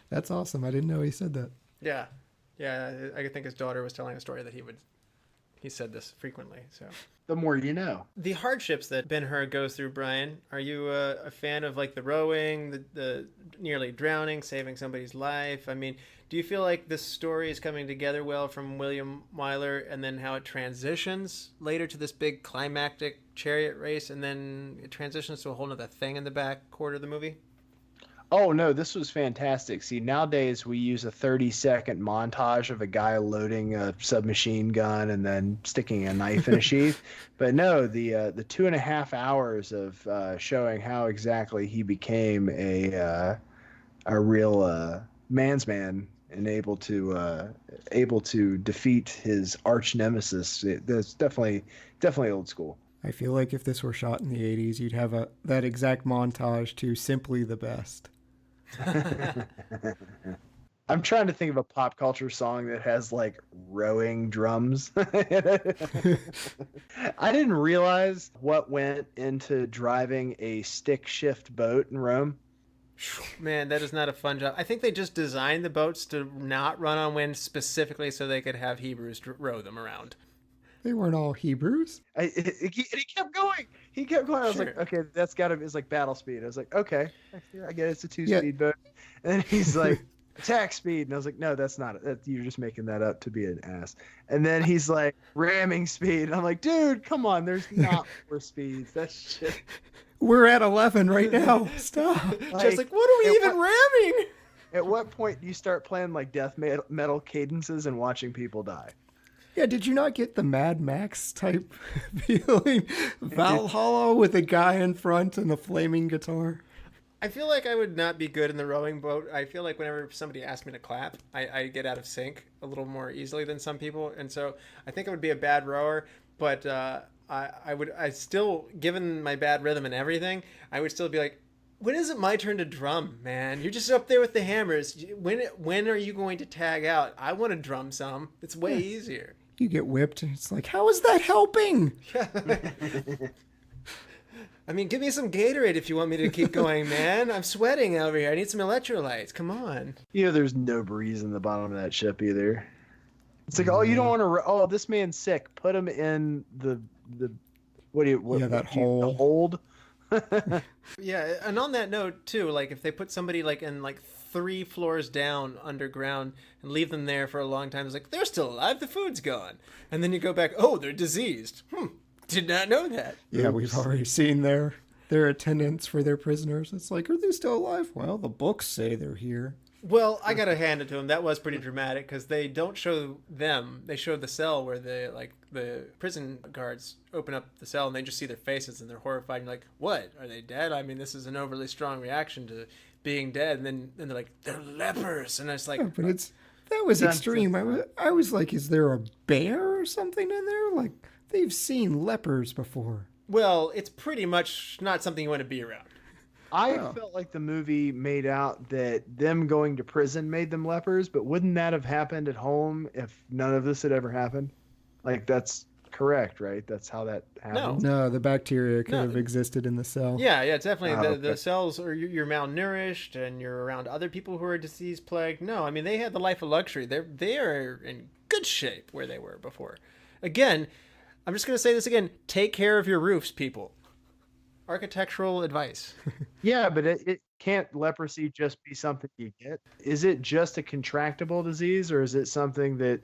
That's awesome. I didn't know he said that. Yeah. I think his daughter was telling a story that he said this frequently. So The more you know. the hardships that Ben-Hur goes through, Bryan, are you a fan of like the rowing, the nearly drowning, saving somebody's life? I mean, do you feel like this story is coming together well from William Wyler, and then how it transitions later to this big climactic chariot race, and then it transitions to a whole other thing in the back quarter of the movie? Oh, no, this was fantastic. See, nowadays we use a 30-second montage of a guy loading a submachine gun and then sticking a knife in a sheath. But no, the 2.5 hours of showing how exactly he became a real man's man and able to defeat his arch nemesis. That's definitely old school. I feel like if this were shot in the 80s, you'd have that exact montage to Simply the Best. I'm trying to think of a pop culture song that has like rowing drums. I didn't realize what went into driving a stick shift boat in Rome. Man, that is not a fun job. I think they just designed the boats to not run on wind specifically so they could have Hebrews row them around. They weren't all Hebrews. And he kept going. I was Sure. like, okay, that's gotta be, it's like battle speed. I was like, okay, I get it's a 2-speed boat. And then he's like, attack speed. And I was like, no, that's not it. You're just making that up to be an ass. And then he's like, ramming speed. And I'm like, dude, come on. There's not 4 speeds. That's shit. We're at 11 right now. Stop. Just like, what are we even ramming? At what point do you start playing like death metal cadences and watching people die? Yeah, did you not get the Mad Max type feeling? Valhalla with a guy in front and a flaming guitar? I feel like I would not be good in the rowing boat. I feel like whenever somebody asks me to clap, I get out of sync a little more easily than some people. And so I think I would be a bad rower, but I still, given my bad rhythm and everything, I would still be like, when is it my turn to drum, man? You're just up there with the hammers. When are you going to tag out? I want to drum some. It's way easier. You get whipped, and it's like, how is that helping? I mean, give me some Gatorade if you want me to keep going, man. I'm sweating over here. I need some electrolytes. Come on. There's no breeze in the bottom of that ship either. It's like, oh, you don't want to. Oh, this man's sick. Put him in the that hole. The hold. Yeah, and on that note too, like if they put somebody like in like 3 floors down underground and leave them there for a long time, it's like they're still alive. The food's gone, and then you go back. Oh, they're diseased. Did not know that. Yeah, we've already seen their attendance for their prisoners. It's like, are they still alive? Well, the books say they're here. Well, I gotta hand it to them. That was pretty dramatic because they don't show them. They show the cell where the prison guards open up the cell and they just see their faces and they're horrified. And you're like, what? Are they dead? I mean, this is an overly strong reaction to being dead. And then they're like, they're lepers. And it's like, yeah, but that was extreme. I was like, is there a bear or something in there? Like, they've seen lepers before. Well, it's pretty much not something you want to be around. I felt like the movie made out that them going to prison made them lepers, but wouldn't that have happened at home if none of this had ever happened? Like, that's correct, right? That's how that happens. No, the bacteria could have existed in the cell. Yeah, definitely. The cells, or you're malnourished and you're around other people who are disease plagued. No, I mean, they had the life of luxury. They are in good shape where they were before. Again, I'm just going to say this again. Take care of your roofs, people. Architectural advice. Yeah, but it can't leprosy just be something you get? Is it just a contractable disease, or is it something that...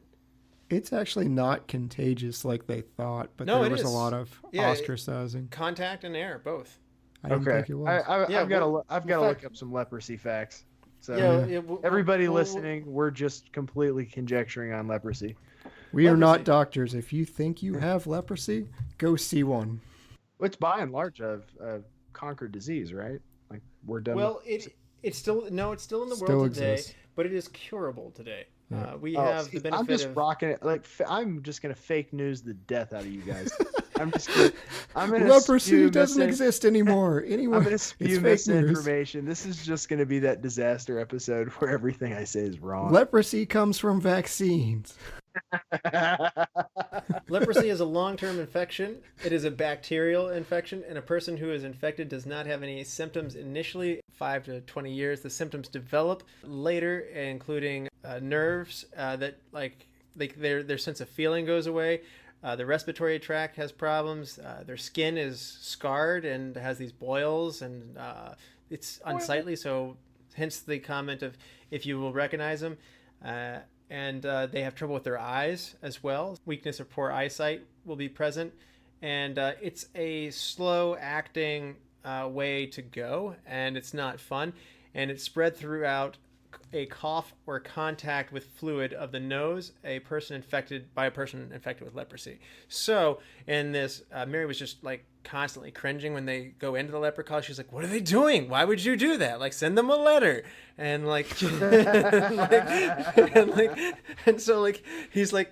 It's actually not contagious like they thought, but No, there it was is. a lot of ostracizing. Contact and air, both. I didn't think it was. I've got to look up some leprosy facts. So everybody listening, we're just completely conjecturing on leprosy. We are not doctors. If you think you have leprosy, go see one. It's by and large a conquered disease, right? Like, we're done. Well, it's still in the world today, but it is curable today. We have the benefit I'm just rocking it. Like, I'm just gonna fake news the death out of you guys. I'm gonna leprosy doesn't exist anymore. Anyway, I'm gonna spew misinformation. This is just gonna be that disaster episode where everything I say is wrong. Leprosy comes from vaccines. Leprosy is a long-term infection. It is a bacterial infection, and a person who is infected does not have any symptoms initially. 5 to 20 years, the symptoms develop later, including nerves that their sense of feeling goes away. The respiratory tract has problems. Their skin is scarred and has these boils, and it's unsightly. So, hence the comment of if you will recognize them. And they have trouble with their eyes as well. Weakness or poor eyesight will be present. And it's a slow-acting way to go, and it's not fun. And it's spread throughout a cough or contact with fluid of the nose, a person infected with leprosy. So in this, Mary was just like constantly cringing when they go into the leper college. She's like, what are they doing? Why would you do that? Like, send them a letter. And and so he's like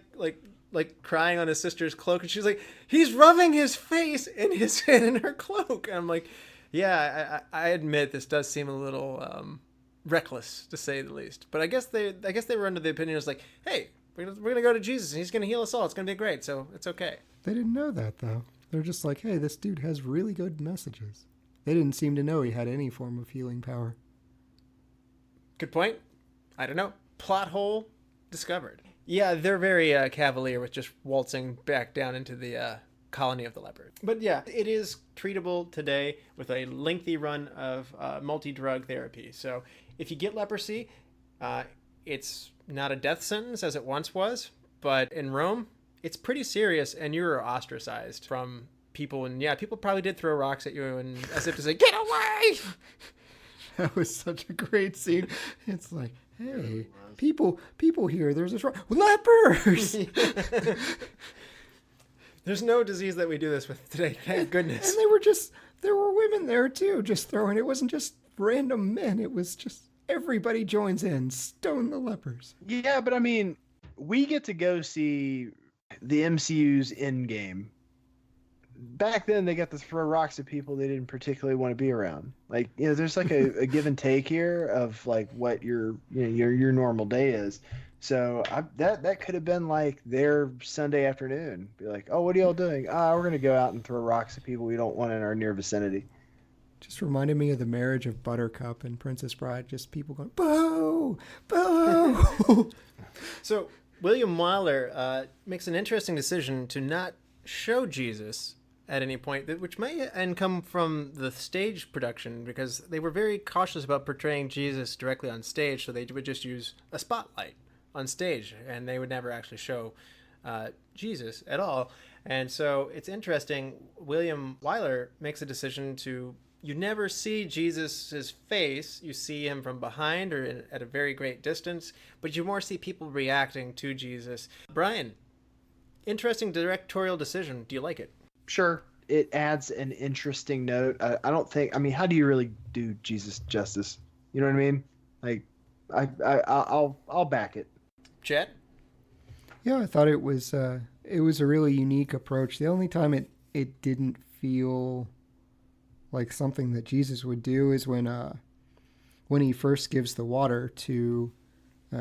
crying on his sister's cloak, and she's like, he's rubbing his face in his hand in her cloak. And I'm like, yeah, I admit this does seem a little reckless, to say the least. But I guess they were under the opinion, it was like, hey, we're gonna go to Jesus and he's gonna heal us all. It's gonna be great, so it's okay. They didn't know that though. They're just like, hey, this dude has really good messages. They didn't seem to know he had any form of healing power. Good point. I don't know. Plot hole discovered. Yeah, they're very cavalier with just waltzing back down into the colony of the leopard. But yeah, it is treatable today with a lengthy run of multi-drug therapy. So if you get leprosy, it's not a death sentence as it once was, but in Rome, it's pretty serious, and you're ostracized from people. And yeah, people probably did throw rocks at you and as if to say, get away! That was such a great scene. It's like, hey, people here, there's this lepers! There's no disease that we do this with today, thank goodness. And there were women there too, just throwing. It wasn't just random men. It was just everybody joins in. Stone the lepers. Yeah, but I mean, we get to go see the MCU's Endgame. Back then, they got to throw rocks at people they didn't particularly want to be around. Like, there's like a give and take here of like what your normal day is. So that could have been like their Sunday afternoon. Be like, oh, what are y'all doing? We're gonna go out and throw rocks at people we don't want in our near vicinity. Just reminded me of the marriage of Buttercup and Princess Bride. Just people going, boo, boo. So William Wyler makes an interesting decision to not show Jesus at any point, which may come from the stage production, because they were very cautious about portraying Jesus directly on stage, so they would just use a spotlight on stage, and they would never actually show Jesus at all. And so it's interesting, William Wyler makes a decision to, you never see Jesus' face, you see him from behind or at a very great distance, but you more see people reacting to Jesus. Bryan, interesting directorial decision. Do you like it? Sure, it adds an interesting note. I don't think, how do you really do Jesus justice? You know what I mean? Like, I'll back it. Chet? Yeah, I thought it was a really unique approach. The only time it didn't feel like something that Jesus would do is when he first gives the water to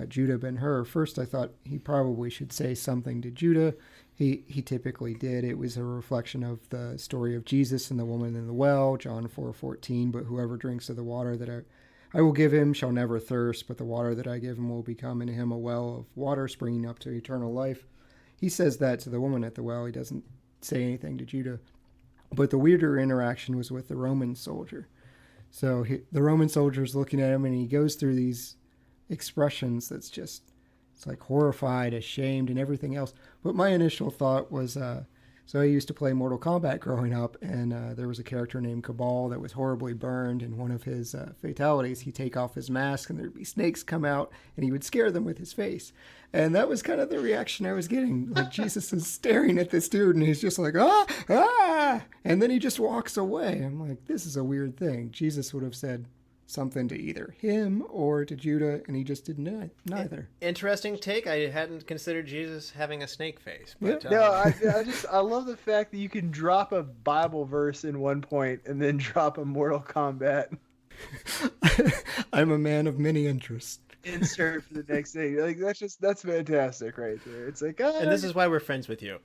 Judah Ben-Hur. First, I thought he probably should say something to Judah. He typically did. It was a reflection of the story of Jesus and the woman in the well, John 4:14. But whoever drinks of the water that I will give him shall never thirst, but the water that I give him will become in him a well of water springing up to eternal life. He says that to the woman at the well. He doesn't say anything to Judah. But the weirder interaction was with the Roman soldier. So the Roman soldier is looking at him, and he goes through these expressions that's just, it's like horrified, ashamed, and everything else. But my initial thought was, so I used to play Mortal Kombat growing up, and there was a character named Cabal that was horribly burned, and one of his fatalities, he'd take off his mask, and there'd be snakes come out, and he would scare them with his face. And that was kind of the reaction I was getting. Like, Jesus is staring at this dude, and he's just like, ah! And then he just walks away. I'm like, this is a weird thing. Jesus would have said something to either him or to Judah, and he just did neither. Interesting take. I hadn't considered Jesus having a snake face. But, No, I love the fact that you can drop a Bible verse in one point and then drop a Mortal Kombat I'm a man of many interests. insert for the next thing. Like, that's fantastic right there. It's like, and this is why we're friends with you.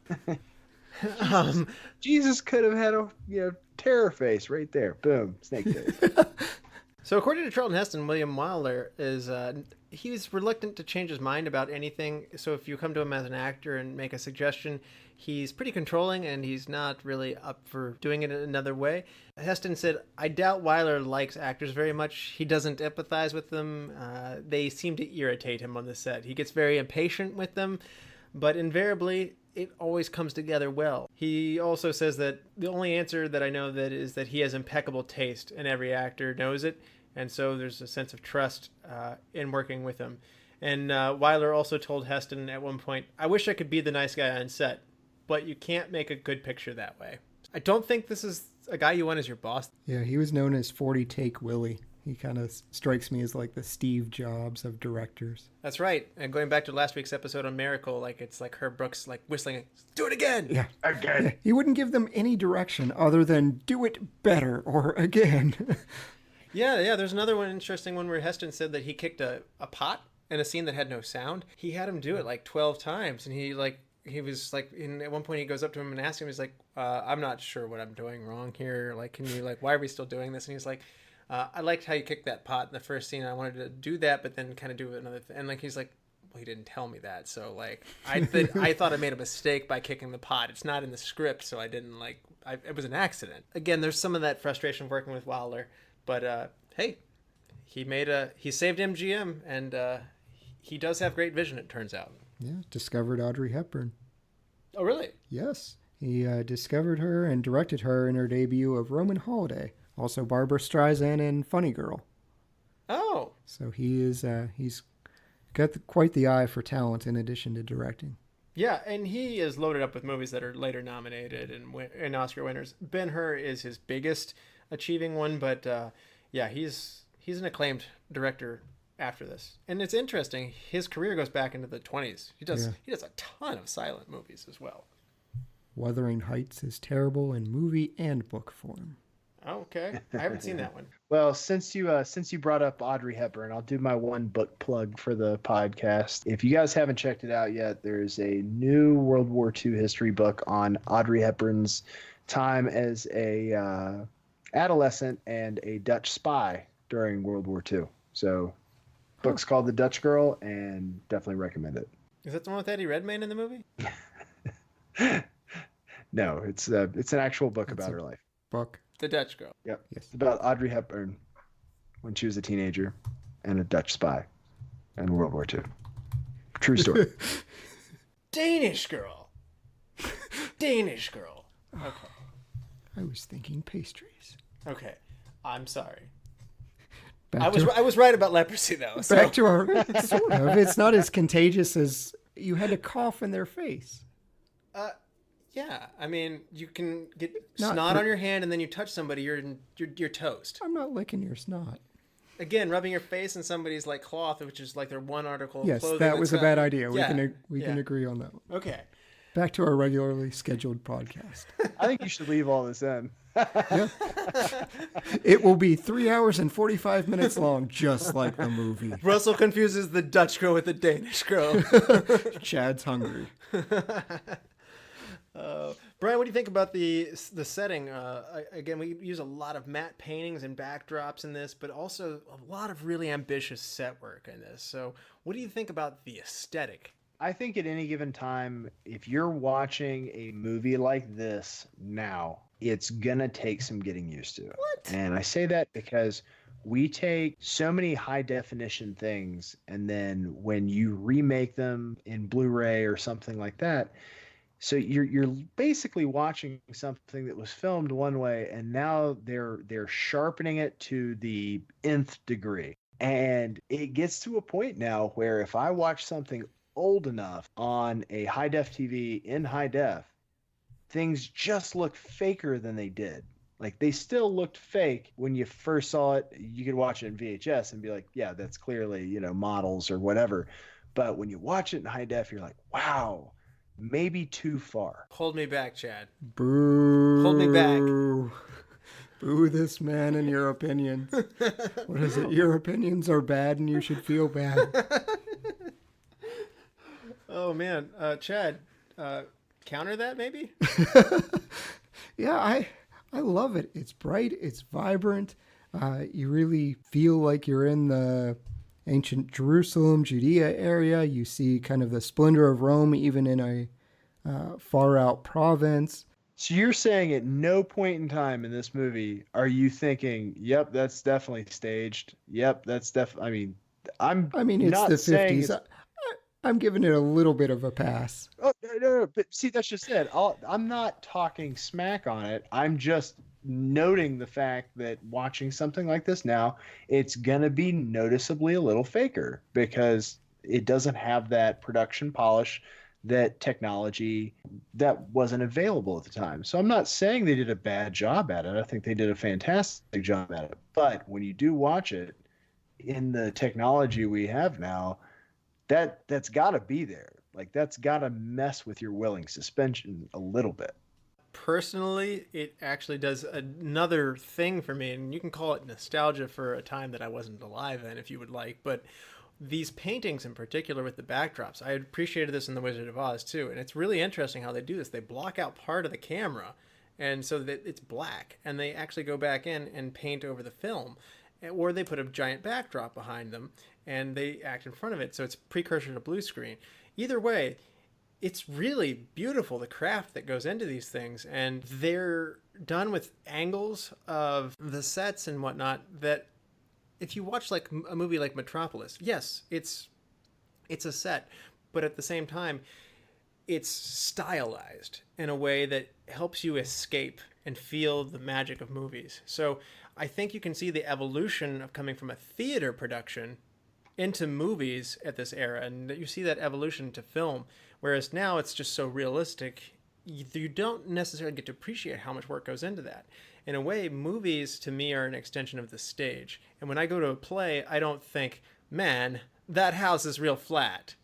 Jesus could have had a terror face right there. Boom, snake face. So according to Charlton Heston, William Wyler is he's reluctant to change his mind about anything. So if you come to him as an actor and make a suggestion, he's pretty controlling, and he's not really up for doing it another way. Heston said, I doubt Wyler likes actors very much. He doesn't empathize with them. They seem to irritate him on the set. He gets very impatient with them, but invariably it always comes together well. He also says that the only answer that I know that is that he has impeccable taste, and every actor knows it. And so there's a sense of trust in working with him. And Wyler also told Heston at one point, I wish I could be the nice guy on set, but you can't make a good picture that way. I don't think this is a guy you want as your boss. Yeah, he was known as 40 Take Willie. He kind of strikes me as like the Steve Jobs of directors. That's right. And going back to last week's episode on Miracle, like it's like Herb Brooks like whistling, do it again. Yeah. Again. Yeah. He wouldn't give them any direction other than do it better or again. Yeah. There's another one interesting one where Heston said that he kicked a pot in a scene that had no sound. He had him do it like 12 times, and he was like, at one point he goes up to him and asks him, he's like, I'm not sure what I'm doing wrong here. Like, can you, like, why are we still doing this? And he's like, I liked how you kicked that pot in the first scene. I wanted to do that, but then kind of do another thing. And like, he's like, well, he didn't tell me that. So like, I thought I made a mistake by kicking the pot. It's not in the script. So I didn't it was an accident. Again, there's some of that frustration working with Wyler, but hey, he saved MGM, and he does have great vision, it turns out. Yeah, discovered Audrey Hepburn. Oh, really? Yes. He discovered her and directed her in her debut of Roman Holiday. Also Barbara Streisand and Funny Girl. Oh. So he's got quite the eye for talent in addition to directing. Yeah, and he is loaded up with movies that are later nominated and Oscar winners. Ben-Hur is his biggest achieving one, but yeah, he's He's an acclaimed director after this. And it's interesting. His career goes back into the 20s. He does a ton of silent movies as well. Wuthering Heights is terrible in movie and book form. Okay. I haven't seen that one. Well, since you brought up Audrey Hepburn, I'll do my one book plug for the podcast. If you guys haven't checked it out yet, there's a new World War II history book on Audrey Hepburn's time as a adolescent and a Dutch spy during World War II. So, book's called The Dutch Girl, and definitely recommend it. Is that the one with Eddie Redmayne in the movie? No, it's an actual book about her life. Book. The Dutch Girl. Yep. Yes. It's about Audrey Hepburn when she was a teenager and a Dutch spy in World War II. True story. Danish Girl. Danish Girl. Okay. I was thinking pastries. Okay. I'm sorry. I was right about leprosy, though. So. Back to our... Sort of. It's not as contagious as you had to cough in their face. Yeah, I mean, you can get Not snot for- on your hand, and then you touch somebody, you're toast. I'm not licking your snot. Again, rubbing your face in somebody's like cloth, which is like their one article of Yes, clothing. that was a bad idea. We Yeah, can agree on that one. Okay. Back to our regularly scheduled podcast. I think you should leave all this in. Yeah. It will be 3 hours and 45 minutes long, just like the movie. Russell confuses the Dutch girl with the Danish girl. Chad's hungry. Bryan, what do you think about the setting? Again, we use a lot of matte paintings and backdrops in this, but also a lot of really ambitious set work in this. So what do you think about the aesthetic? I think at any given time, if you're watching a movie like this now, it's gonna take some getting used to. What? And I say that because we take so many high definition things, and then when you remake them in Blu-ray or something like that, so you're basically watching something that was filmed one way, and now they're sharpening it to the nth degree. And it gets to a point now where if I watch something old enough on a high def TV in high def, things just look faker than they did. Like, they still looked fake when you first saw it. You could watch it in VHS and be like, yeah, that's clearly, models or whatever. But when you watch it in high def, you're like, wow, maybe too far. Hold me back, Chad. Boo. Hold me back. Boo this man and your opinions. What is it? Your opinions are bad and you should feel bad. Oh, man. Chad, counter that maybe? Yeah, I love it. It's bright. It's vibrant. You really feel like you're in the ancient Jerusalem, Judea area. You see kind of the splendor of Rome, even in a far out province. So you're saying at no point in time in this movie are you thinking, yep, that's definitely staged. Yep, that's definitely, I mean, It's not the saying 50s. I'm giving it a little bit of a pass. Oh, no, but see, that's just it. I'm not talking smack on it. I'm just noting the fact that watching something like this now, it's going to be noticeably a little faker because it doesn't have that production polish, that technology that wasn't available at the time. So I'm not saying they did a bad job at it. I think they did a fantastic job at it. But when you do watch it in the technology we have now, that's got to be there. Like, that's got to mess with your willing suspension a little bit. Personally, it actually does another thing for me, and you can call it nostalgia for a time that I wasn't alive in if you would like, but these paintings in particular with the backdrops, I appreciated this in The Wizard of Oz too, and it's really interesting how they do this. They block out part of the camera, and so that it's black, and they actually go back in and paint over the film, or they put a giant backdrop behind them, and they act in front of it, so it's precursor to blue screen. Either way, it's really beautiful, the craft that goes into these things, and they're done with angles of the sets and whatnot that if you watch like a movie like Metropolis, yes, it's a set, but at the same time, it's stylized in a way that helps you escape and feel the magic of movies. So I think you can see the evolution of coming from a theater production into movies at this era, and you see that evolution to film, whereas now it's just so realistic you don't necessarily get to appreciate how much work goes into that. In a way, movies to me are an extension of the stage. And when I go to a play, I don't think, man, that house is real flat.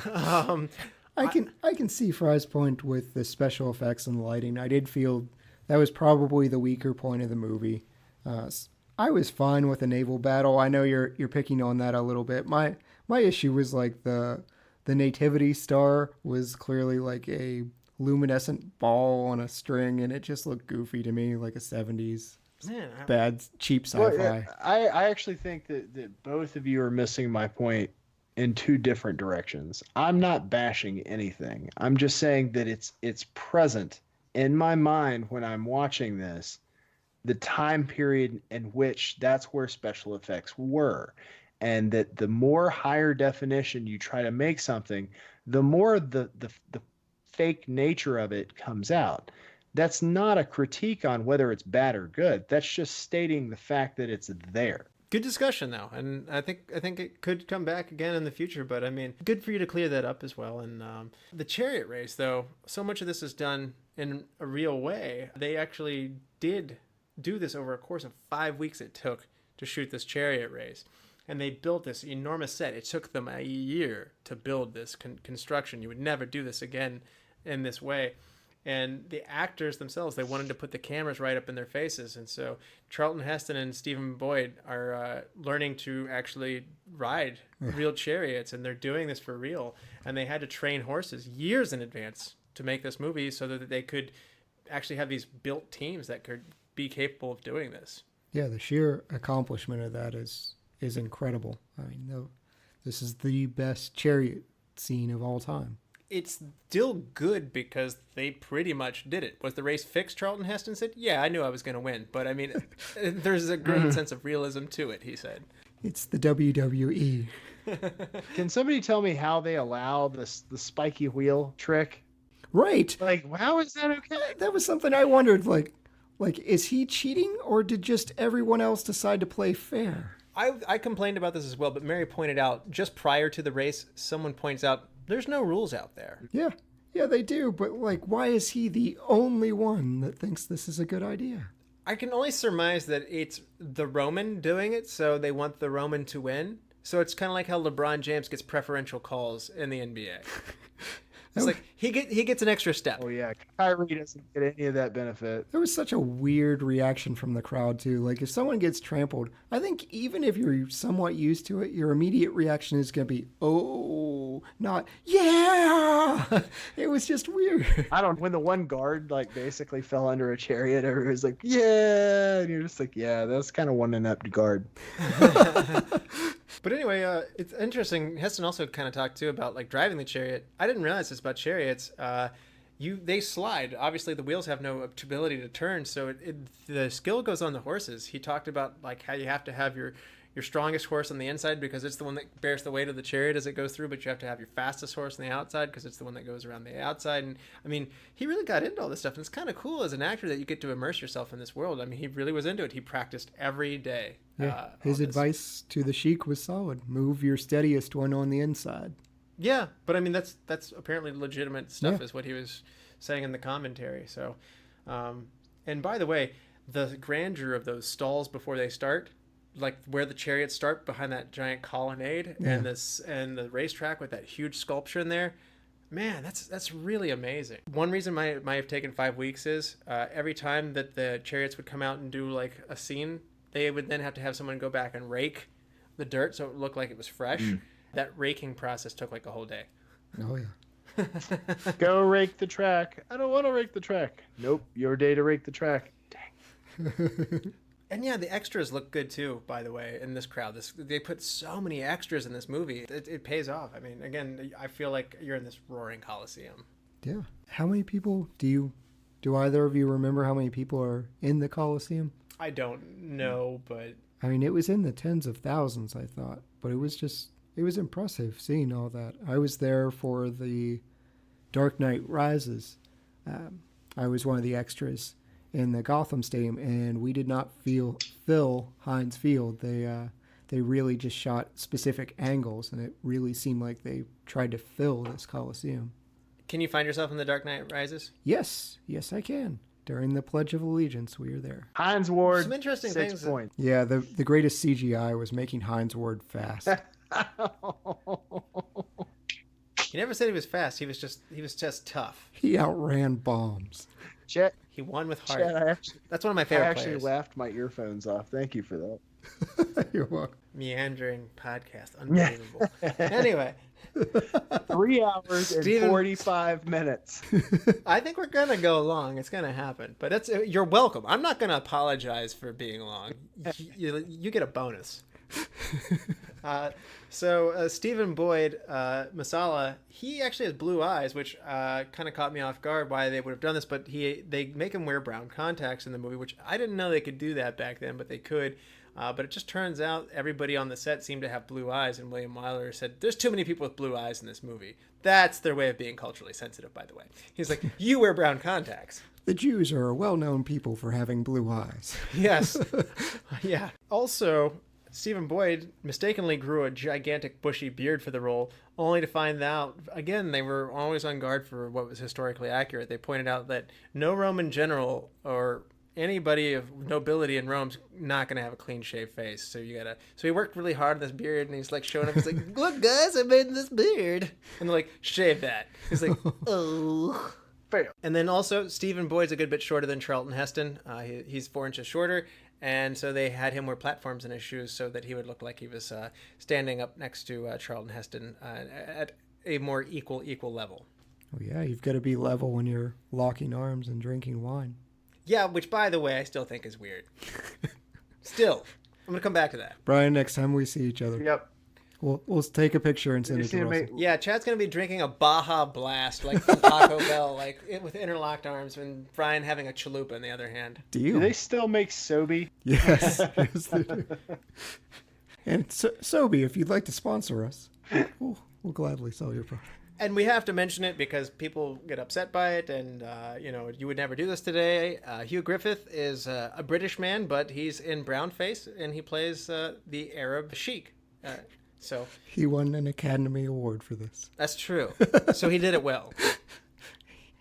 I can see Frye's point with the special effects and the lighting. I did feel that was probably the weaker point of the movie. I was fine with the naval battle. I know you're picking on that a little bit. My issue was like the nativity star was clearly like a luminescent ball on a string, and it just looked goofy to me, like a 70s bad cheap sci-fi. Well, I actually think that both of you are missing my point in two different directions. I'm not bashing anything. I'm just saying that it's present in my mind when I'm watching this, the time period in which that's where special effects were. And that the more higher definition you try to make something, the more the fake nature of it comes out. That's not a critique on whether it's bad or good. That's just stating the fact that it's there. Good discussion, though, and I think it could come back again in the future. But I mean, good for you to clear that up as well. And the chariot race, though, so much of this is done in a real way. They actually did do this over a course of 5 weeks. It took to shoot this chariot race, and they built this enormous set. It took them a year to build this construction. You would never do this again in this way. And the actors themselves, they wanted to put the cameras right up in their faces. And so Charlton Heston and Stephen Boyd are learning to actually ride real chariots, and they're doing this for real. And they had to train horses years in advance to make this movie so that they could actually have these built teams that could be capable of doing this. Yeah, the sheer accomplishment of that is incredible. I mean, no, this is the best chariot scene of all time. It's still good because they pretty much did it. Was the race fixed? Charlton Heston said, yeah, I knew I was going to win. But I mean, there's a great sense of realism to it, he said. It's the WWE. Can somebody tell me how they allow the spiky wheel trick? Right. Like, how is that okay? That was something I wondered, like, is he cheating, or did just everyone else decide to play fair? I complained about this as well, but Mary pointed out, just prior to the race, someone points out, there's no rules out there. Yeah, they do. But, like, why is he the only one that thinks this is a good idea? I can only surmise that it's the Roman doing it, so they want the Roman to win. So it's kind of like how LeBron James gets preferential calls in the NBA. It's like he gets an extra step. Oh, yeah. Kyrie doesn't get any of that benefit. There was such a weird reaction from the crowd, too. Like, if someone gets trampled, I think even if you're somewhat used to it, your immediate reaction is going to be, oh, not, yeah! It was just weird. I don't know. When the one guard, like, basically fell under a chariot, everybody's like, yeah! And you're just like, yeah, that's kind of one inept guard. But anyway, it's interesting. Heston also kind of talked too about like driving the chariot. I didn't realize this about chariots. They slide. Obviously, the wheels have no ability to turn, so the skill goes on the horses. He talked about like how you have to have your strongest horse on the inside because it's the one that bears the weight of the chariot as it goes through, but you have to have your fastest horse on the outside because it's the one that goes around the outside. And I mean, he really got into all this stuff, and it's kind of cool as an actor that you get to immerse yourself in this world. I mean, he really was into it. He practiced every day. Yeah, his advice to the Sheik was solid. Move your steadiest one on the inside. Yeah, but I mean, that's apparently legitimate stuff, is what he was saying in the commentary. So, and by the way, the grandeur of those stalls before they start, like where the chariots start behind that giant colonnade, and the racetrack with that huge sculpture in there, man, that's really amazing. One reason might have taken 5 weeks is every time that the chariots would come out and do like a scene, they would then have to have someone go back and rake the dirt so it looked like it was fresh. That raking process took like a whole day. Oh yeah. Go rake the track. I don't want to rake the track. Nope, your day to rake the track. Dang. And yeah, the extras look good too, by the way, in this crowd. They put so many extras in this movie. It pays off. I mean, again, I feel like you're in this roaring coliseum. Yeah. How many people do either of you remember how many people are in the Coliseum? I don't know, but I mean, it was in the tens of thousands, I thought, but it was impressive seeing all that. I was there for the Dark Knight Rises. I was one of the extras in the Gotham Stadium, and we did not fill Heinz Field. They really just shot specific angles, and it really seemed like they tried to fill this Coliseum. Can you find yourself in The Dark Knight Rises? Yes, I can. During the Pledge of Allegiance, we were there. Hines Ward, Some interesting 6 things. points. Yeah, the greatest CGI was making Hines Ward fast. He never said he was fast. He was just tough. He outran bombs. Chet, He won with heart. Chet, That's one of my I favorite actually players. laughed my earphones off. Thank you for that. You're welcome. Meandering podcast. Unbelievable. Anyway, 3 hours and Steven- 45 minutes. I think we're going to go long. It's going to happen. But you're welcome. I'm not going to apologize for being long. You get a bonus. So Stephen Boyd, Masala, he actually has blue eyes, which kind of caught me off guard why they would have done this. But they make him wear brown contacts in the movie, which I didn't know they could do that back then, but they could. But it just turns out everybody on the set seemed to have blue eyes, and William Wyler said, there's too many people with blue eyes in this movie. That's their way of being culturally sensitive, by the way. He's like, you wear brown contacts. The Jews are a well-known people for having blue eyes. Yes. Yeah. Also, Stephen Boyd mistakenly grew a gigantic bushy beard for the role, only to find out, again, they were always on guard for what was historically accurate. They pointed out that no Roman general or anybody of nobility in Rome's not going to have a clean shaved face. So he worked really hard on this beard, and he's like showing up. He's like, look, guys, I made this beard. And they're like, shave that. He's like, oh. Fail. And then also, Stephen Boyd's a good bit shorter than Charlton Heston. He's 4 inches shorter. And so they had him wear platforms in his shoes so that he would look like he was standing up next to Charlton Heston at a more equal level. Oh yeah, you've got to be level when you're locking arms and drinking wine. Yeah, which, by the way, I still think is weird. Still. I'm going to come back to that. Brian, next time we see each other, Yep. we'll take a picture and send You it see to him Russell. Yeah, Chad's going to be drinking a Baja Blast, like from Taco Bell, like with interlocked arms, and Bryan having a chalupa in the other hand. Deal. Do they still make Sobe? Yes, yes they do. And Sobe, if you'd like to sponsor us, we'll gladly sell your product. And we have to mention it because people get upset by it, and you would never do this today. Hugh Griffith is a British man, but he's in brownface, and he plays the Arab sheik. So He won an Academy Award for this. that's true. So he did it well.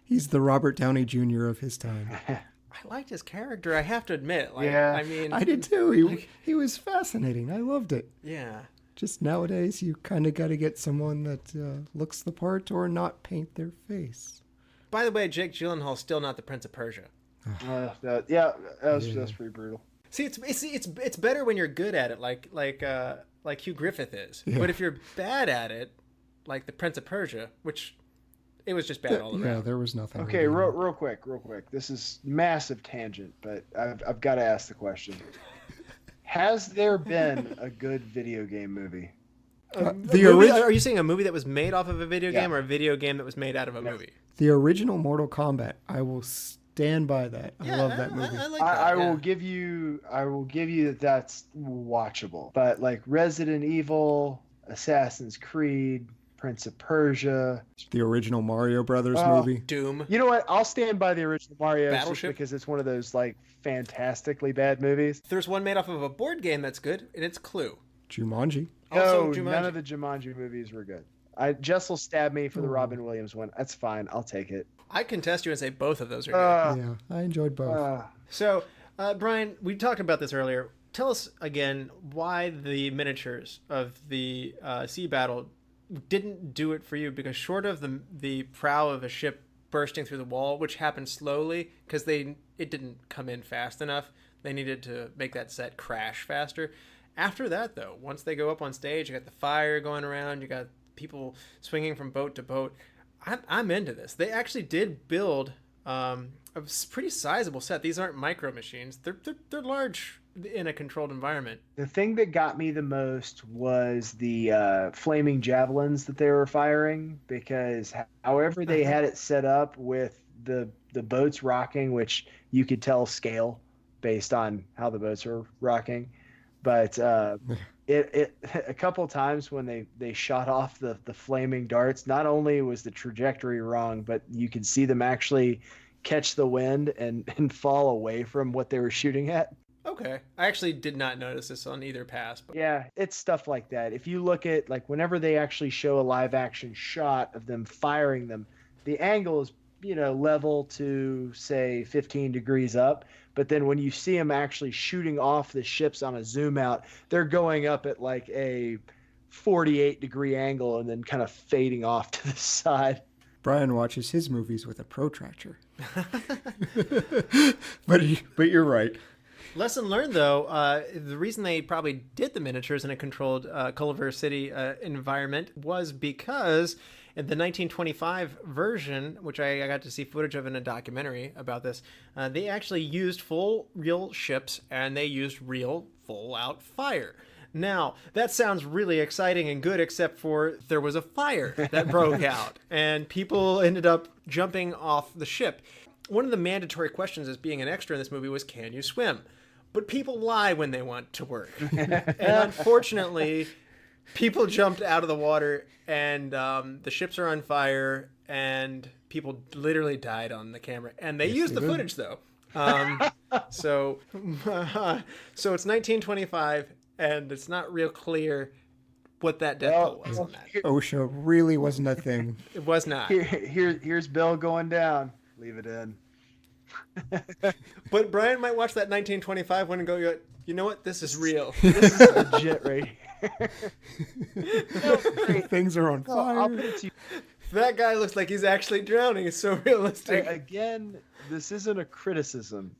He's the Robert Downey Jr. of his time. I liked his character, I have to admit. Like, Yeah. I mean, I did too. He was fascinating. I loved it. yeah. Just nowadays, you kind of got to get someone that looks the part or not paint their face. By the way, Jake Gyllenhaal's still not the Prince of Persia. That's pretty brutal. See, it's better when you're good at it, like Hugh Griffith is. Yeah. But if you're bad at it, like the Prince of Persia, which it was just bad all around. Yeah, there was nothing. Okay, really. real quick. This is massive tangent, but I've got to ask the question. Has there been a good video game movie? Are you saying a movie that was made off of a video Yeah. game, or a video game that was made out of a movie? The original Mortal Kombat. I will stand by that. I love that movie. I like that. I yeah. will give you that that's watchable. But like Resident Evil, Assassin's Creed, Prince of Persia. The original Mario Brothers Oh. movie. Doom. You know what? I'll stand by the original Mario just Battleship? because it's one of those like fantastically bad movies. There's one made off of a board game that's good, and it's Clue. Jumanji. Also, No, Jumanji. none of the Jumanji movies were good. Jess will stab me for the Robin Williams one. That's fine. I'll take it. I contest you and say both of those are good. Uh, Yeah, I enjoyed both. So, Bryan, we talked about this earlier. Tell us again why the miniatures of the sea battle didn't do it for you, because short of the prow of a ship bursting through the wall, which happened slowly because it didn't come in fast enough, they needed to make that set crash faster. After that, though, once they go up on stage, you got the fire going around, you got people swinging from boat to boat. I'm into this. They actually did build a pretty sizable set. These aren't micro machines. They're large in a controlled environment. the thing that got me the most was the flaming javelins that they were firing, because however they had it set up with the boats rocking, which you could tell scale based on how the boats are rocking. But it a couple of times when they shot off the flaming darts, not only was the trajectory wrong, but you could see them actually catch the wind and fall away from what they were shooting at. Okay. I actually did not notice this on either pass. But Yeah, it's stuff like that. If you look at, like, whenever they actually show a live action shot of them firing them, the angle is, level to say 15 degrees up. But then when you see them actually shooting off the ships on a zoom out, they're going up at like a 48-degree angle and then kind of fading off to the side. Bryan watches his movies with a protractor. But you're right. Lesson learned, though, the reason they probably did the miniatures in a controlled Culver City environment was because in the 1925 version, which I got to see footage of in a documentary about this, they actually used full real ships and they used real full-out fire. Now, that sounds really exciting and good, except for there was a fire that broke out and people ended up jumping off the ship. One of the mandatory questions as being an extra in this movie was, can you swim? But people lie when they want to work. And unfortunately, people jumped out of the water and the ships are on fire and people literally died on the camera. And they used the footage, though. So it's 1925 and it's not real clear what that death toll was on that. OSHA really wasn't a thing. It was not. Here's Bill going down. Leave it in. But Bryan might watch that 1925 one and go, you know what? This is real. This is legit right here. Things are on fire. I'll put it to you. That guy looks like he's actually drowning. It's so realistic. Again, this isn't a criticism,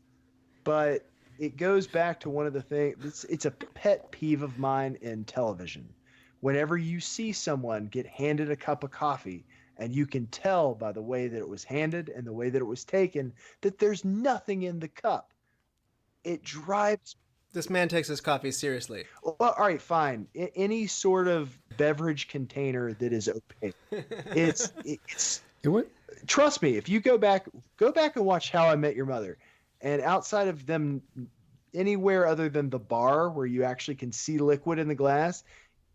but it goes back to one of the things. It's a pet peeve of mine in television. Whenever you see someone get handed a cup of coffee, and you can tell by the way that it was handed and the way that it was taken that there's nothing in the cup. It drives. This man takes his coffee seriously. Well, all right, fine. Any sort of beverage container that is opaque. It's. What? Trust me, if you go back and watch How I Met Your Mother, and outside of them, anywhere other than the bar where you actually can see liquid in the glass,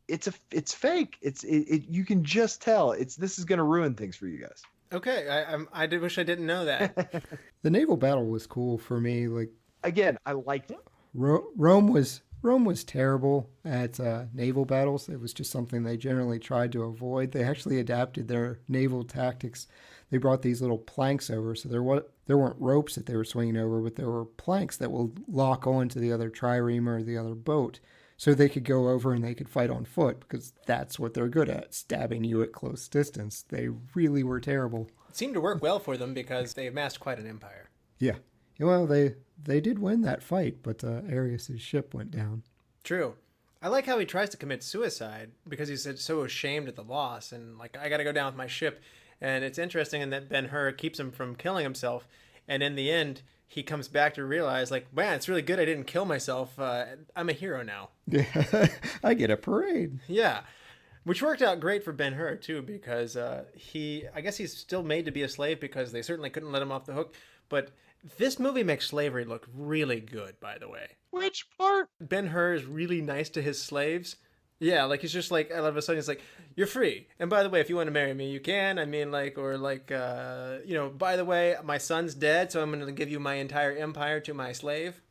it's fake. You can just tell. This is going to ruin things for you guys. Okay, I did wish I didn't know that. The naval battle was cool for me. Like, again, I liked it. Rome was terrible at naval battles. It was just something they generally tried to avoid. They actually adapted their naval tactics. They brought these little planks over, so there weren't ropes that they were swinging over, but there were planks that will lock on to the other trireme or the other boat. So they could go over and they could fight on foot because that's what they're good at, stabbing you at close distance. They really were terrible. It seemed to work well for them because they amassed quite an empire. Yeah. Well, they did win that fight, but Arius' ship went down. True. I like how he tries to commit suicide because he's so ashamed at the loss and like, I got to go down with my ship. And it's interesting in that Ben-Hur keeps him from killing himself. And in the end, he comes back to realize, like, man, it's really good I didn't kill myself. I'm a hero now. Yeah, I get a parade. Yeah, which worked out great for Ben-Hur, too, because I guess he's still made to be a slave because they certainly couldn't let him off the hook. But this movie makes slavery look really good, by the way. Which part? Ben-Hur is really nice to his slaves. Yeah, like, he's just like, all of a sudden, he's like, you're free. And by the way, if you want to marry me, you can. I mean, like, or like, by the way, my son's dead, so I'm going to give you my entire empire to my slave.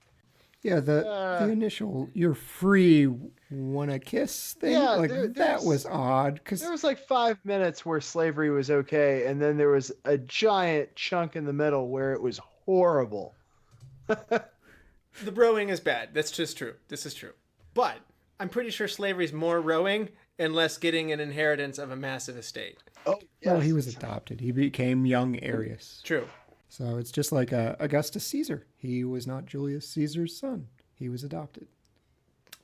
Yeah, the initial, you're free, wanna kiss thing? Yeah, that was odd. Cause there was like 5 minutes where slavery was okay, and then there was a giant chunk in the middle where it was horrible. The rowing is bad. That's just true. This is true. But I'm pretty sure slavery is more rowing and less getting an inheritance of a massive estate. Oh, yes. Well, he was adopted. He became young Arius. True. So it's just like Augustus Caesar. He was not Julius Caesar's son. He was adopted.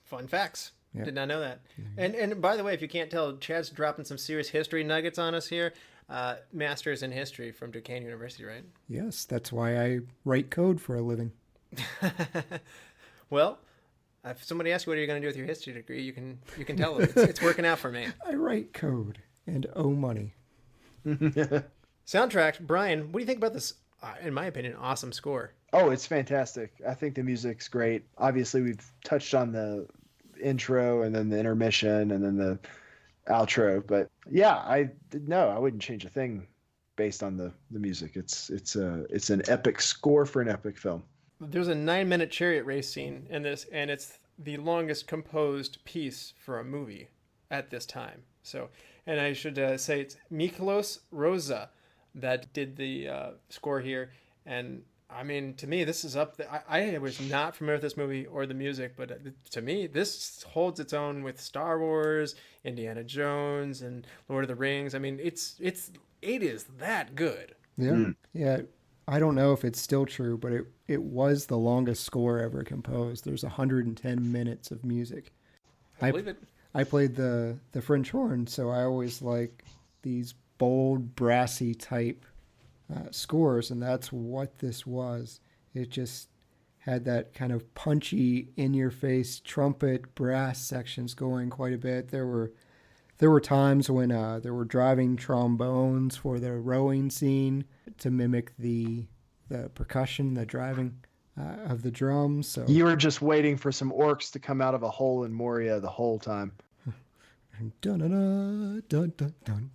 Fun facts. Yeah. Did not know that. And by the way, if you can't tell, Chad's dropping some serious history nuggets on us here. Masters in history from Duquesne University, right? Yes, that's why I write code for a living. Well, if somebody asks you what are you going to do with your history degree, you can tell them it's working out for me. I write code and owe money. Soundtrack, Bryan, what do you think about this, in my opinion, awesome score? Oh, it's fantastic. I think the music's great. Obviously, we've touched on the intro and then the intermission and then the outro. But yeah, I wouldn't change a thing based on the music. It's an epic score for an epic film. There's a 9-minute chariot race scene in this, and it's the longest composed piece for a movie at this time. So, and I should say it's Miklos Rosa, that did the score here. And I mean, to me, this is up there. I was not familiar with this movie or the music, but to me, this holds its own with Star Wars, Indiana Jones, and Lord of the Rings. I mean, it is that good. Yeah. Yeah. I don't know if it's still true, but it was the longest score ever composed. There's 110 minutes of music. I believe it. I played the French horn, so I always like these bold, brassy type scores, and that's what this was. It just had that kind of punchy, in-your-face trumpet brass sections going quite a bit. There were times when there were driving trombones for the rowing scene to mimic the percussion, the driving of the drums. So You were just waiting for some orcs to come out of a hole in Moria the whole time. dun dun dun dun dun.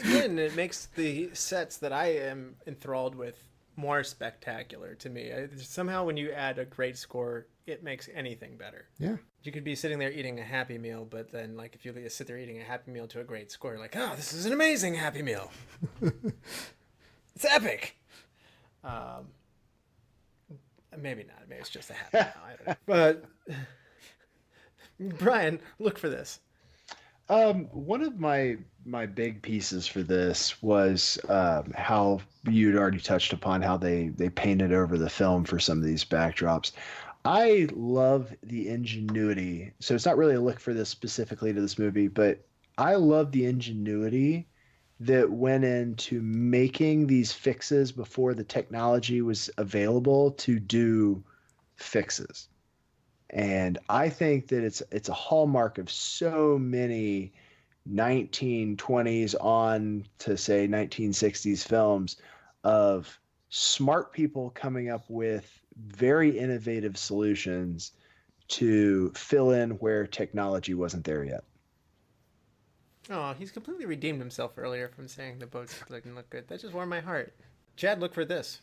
Again, it makes the sets that I am enthralled with more spectacular to me. Somehow when you add a great score, it makes anything better. Yeah. You could be sitting there eating a Happy Meal, but then like if you sit there eating a Happy Meal to a great score, you're like, oh, this is an amazing Happy Meal. It's epic. Maybe not. Maybe it's just a Happy Meal. I don't know. But Bryan, look for this. One of my big pieces for this was how you'd already touched upon how they painted over the film for some of these backdrops. I love the ingenuity. So it's not really a look for this specifically to this movie, but I love the ingenuity that went into making these fixes before the technology was available to do fixes. And I think that it's a hallmark of so many 1920s on to say 1960s films of smart people coming up with very innovative solutions to fill in where technology wasn't there yet. Oh, he's completely redeemed himself earlier from saying the boats didn't look good. That just warmed my heart. Chad, look for this.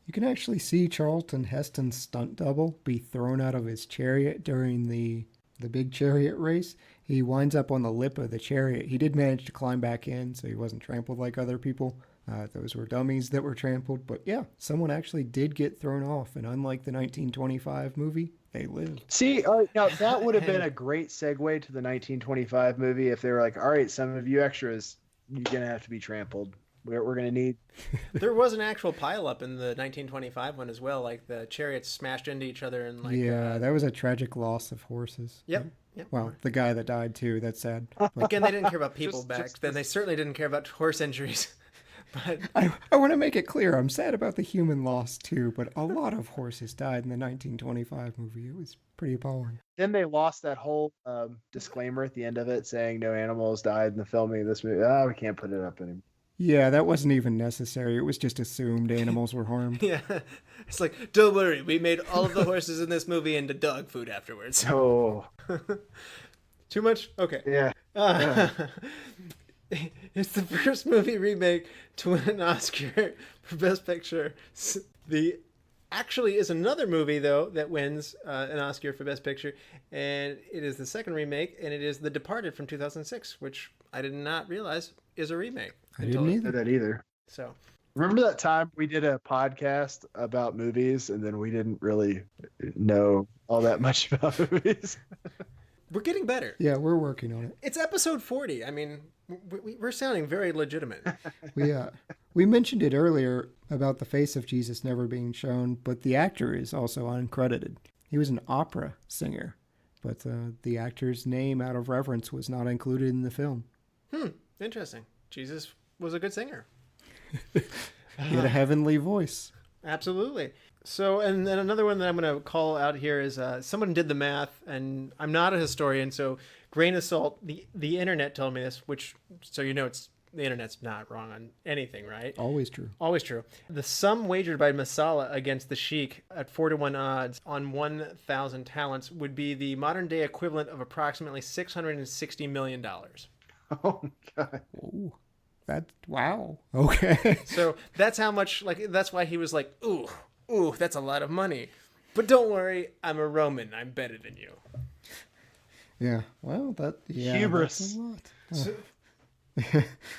You can actually see Charlton Heston's stunt double be thrown out of his chariot during the big chariot race. He winds up on the lip of the chariot. He did manage to climb back in, so he wasn't trampled like other people. Those were dummies that were trampled. But yeah, someone actually did get thrown off. And unlike the 1925 movie, they lived. See, now that would have been a great segue to the 1925 movie if they were like, all right, some of you extras, you're going to have to be trampled. We're going to need... There was an actual pileup in the 1925 one as well. Like the chariots smashed into each other and like... Yeah, that was a tragic loss of horses. Yep. Well, the guy that died too, that's sad. But again, they didn't care about people back then. They certainly didn't care about horse injuries. But I want to make it clear, I'm sad about the human loss too, but a lot of horses died in the 1925 movie. It was pretty appalling. Then they lost that whole disclaimer at the end of it saying no animals died in the filming of this movie. Oh, we can't put it up anymore. Yeah, that wasn't even necessary. It was just assumed animals were harmed. yeah, it's like, don't worry, we made all of the horses in this movie into dog food afterwards. Oh. Too much? Okay. Yeah. It's the first movie remake to win an Oscar for Best Picture. The actually is another movie though that wins an Oscar for Best Picture, and it is the second remake, and it is The Departed from 2006, which I did not realize is a remake. I didn't either. That either. So remember that time we did a podcast about movies and then we didn't really know all that much about movies? We're getting better. Yeah, we're working on it. It's episode 40. I mean, we're sounding very legitimate. We mentioned it earlier about the face of Jesus never being shown, but the actor is also uncredited. He was an opera singer, but the actor's name out of reverence was not included in the film. Interesting. Jesus was a good singer. He had a heavenly voice. Absolutely. So, and then another one that I'm going to call out here is someone did the math, and I'm not a historian, so grain of salt. The internet told me this, which, so you know, the internet's not wrong on anything, right? Always true. Always true. The sum wagered by Masala against the Sheik at 4-1 odds on 1,000 talents would be the modern day equivalent of approximately $660 million. Oh, God. Ooh, wow. Okay. So that's how much, like, that's why he was like, ooh, that's a lot of money. But don't worry, I'm a Roman. I'm better than you. Yeah. Well, hubris. That's a lot.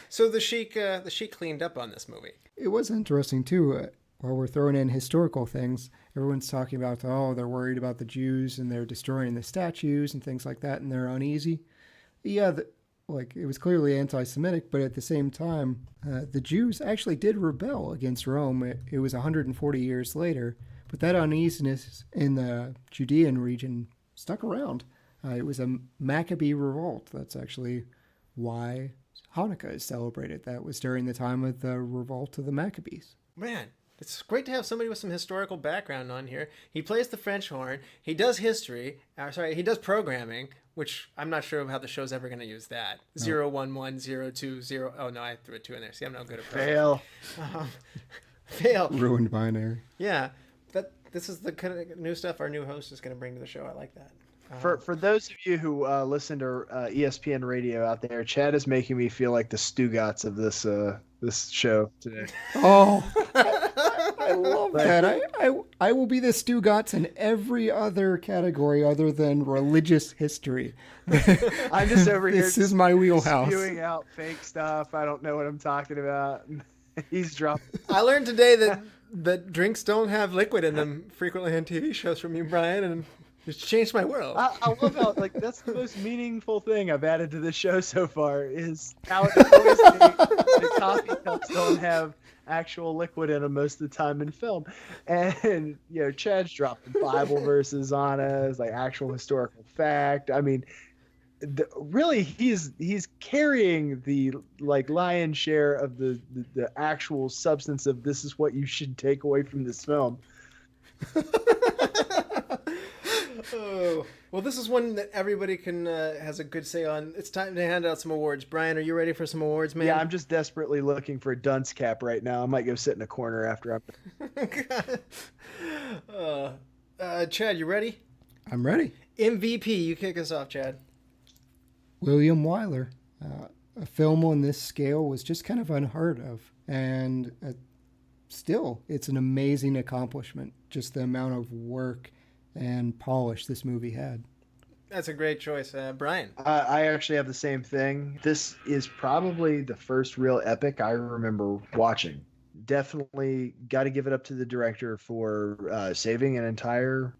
So the Sheik cleaned up on this movie. It was interesting, too. While we're throwing in historical things, everyone's talking about, they're worried about the Jews and they're destroying the statues and things like that, and they're uneasy. Yeah, it was clearly anti-Semitic, but at the same time, the Jews actually did rebel against Rome. It was 140 years later, but that uneasiness in the Judean region stuck around. It was a Maccabee revolt. That's actually why Hanukkah is celebrated. That was during the time of the revolt of the Maccabees. Man, it's great to have somebody with some historical background on here. He plays the French horn. He does history. He does programming, which I'm not sure how the show's ever going to use that. No. 011 Oh, no, I threw a 2 in there. See, I'm not good at programming. Fail. Fail. Ruined binary. Yeah. This is the kind of new stuff our new host is going to bring to the show. I like that. For those of you who listen to ESPN radio out there, Chad is making me feel like the Stugatz of this show today. Oh, I love that. I will be the Stugatz in every other category other than religious history. I'm just over here. This is my wheelhouse. Spewing out fake stuff. I don't know what I'm talking about. He's dropping. I learned today that drinks don't have liquid in them frequently on TV shows from you, Bryan, and it's changed my world. I love how that's the most meaningful thing I've added to the show so far is how the coffee cups don't have actual liquid in them most of the time in film, and Chad's dropping Bible verses on us, like actual historical fact. I mean, really, he's carrying the lion's share of the actual substance of this is what you should take away from this film. Oh, well, this is one that everybody can has a good say on. It's time to hand out some awards. Bryan, are you ready for some awards, man? Yeah, I'm just desperately looking for a dunce cap right now. I might go sit in a corner after I'm. Chad, you ready? I'm ready. MVP, you kick us off, Chad. William Wyler. A film on this scale was just kind of unheard of, and still, it's an amazing accomplishment. Just the amount of work and polish this movie had. That's a great choice. Bryan? I actually have the same thing. This is probably the first real epic I remember watching. Definitely got to give it up to the director for saving an entire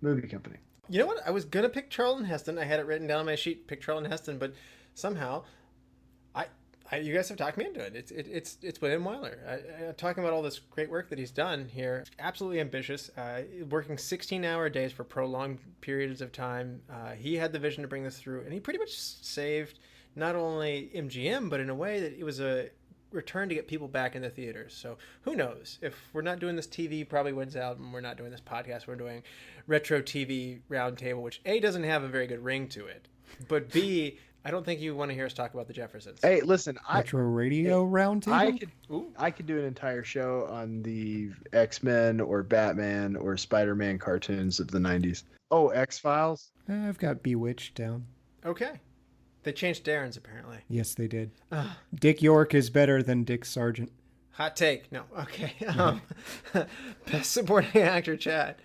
movie company. You know what? I was going to pick Charlton Heston. I had it written down on my sheet, pick Charlton Heston, but somehow you guys have talked me into it. It's William Wyler. Talking about all this great work that he's done here. Absolutely ambitious. Working 16-hour days for prolonged periods of time. He had the vision to bring this through, and he pretty much saved not only MGM, but in a way that it was a return to get people back in the theaters. So who knows? If we're not doing this, TV probably wins out, and we're not doing this podcast. We're doing Retro TV Roundtable, which A, doesn't have a very good ring to it, but B, I don't think you want to hear us talk about the Jeffersons. Hey, listen, Retro Radio Roundtable? I could do an entire show on the X-Men or Batman or Spider-Man cartoons of the 90s. Oh, X-Files? I've got Bewitched down. Okay. They changed Darren's, apparently. Yes, they did. Dick York is better than Dick Sargent. Hot take. No. Okay. Best supporting actor, Chad.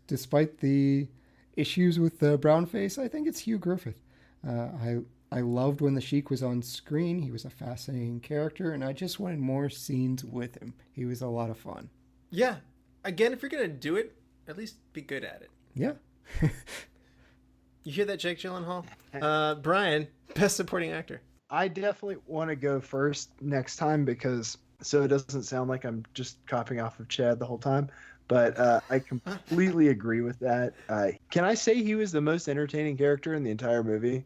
Despite the issues with the brown face, I think it's Hugh Griffith. I loved when the Sheik was on screen. He was a fascinating character, and I just wanted more scenes with him. He was a lot of fun. Yeah. Again, if you're going to do it, at least be good at it. Yeah. You hear that, Jake Gyllenhaal? Bryan, best supporting actor. I definitely want to go first next time so it doesn't sound like I'm just copying off of Chad the whole time. But I completely agree with that. Can I say he was the most entertaining character in the entire movie?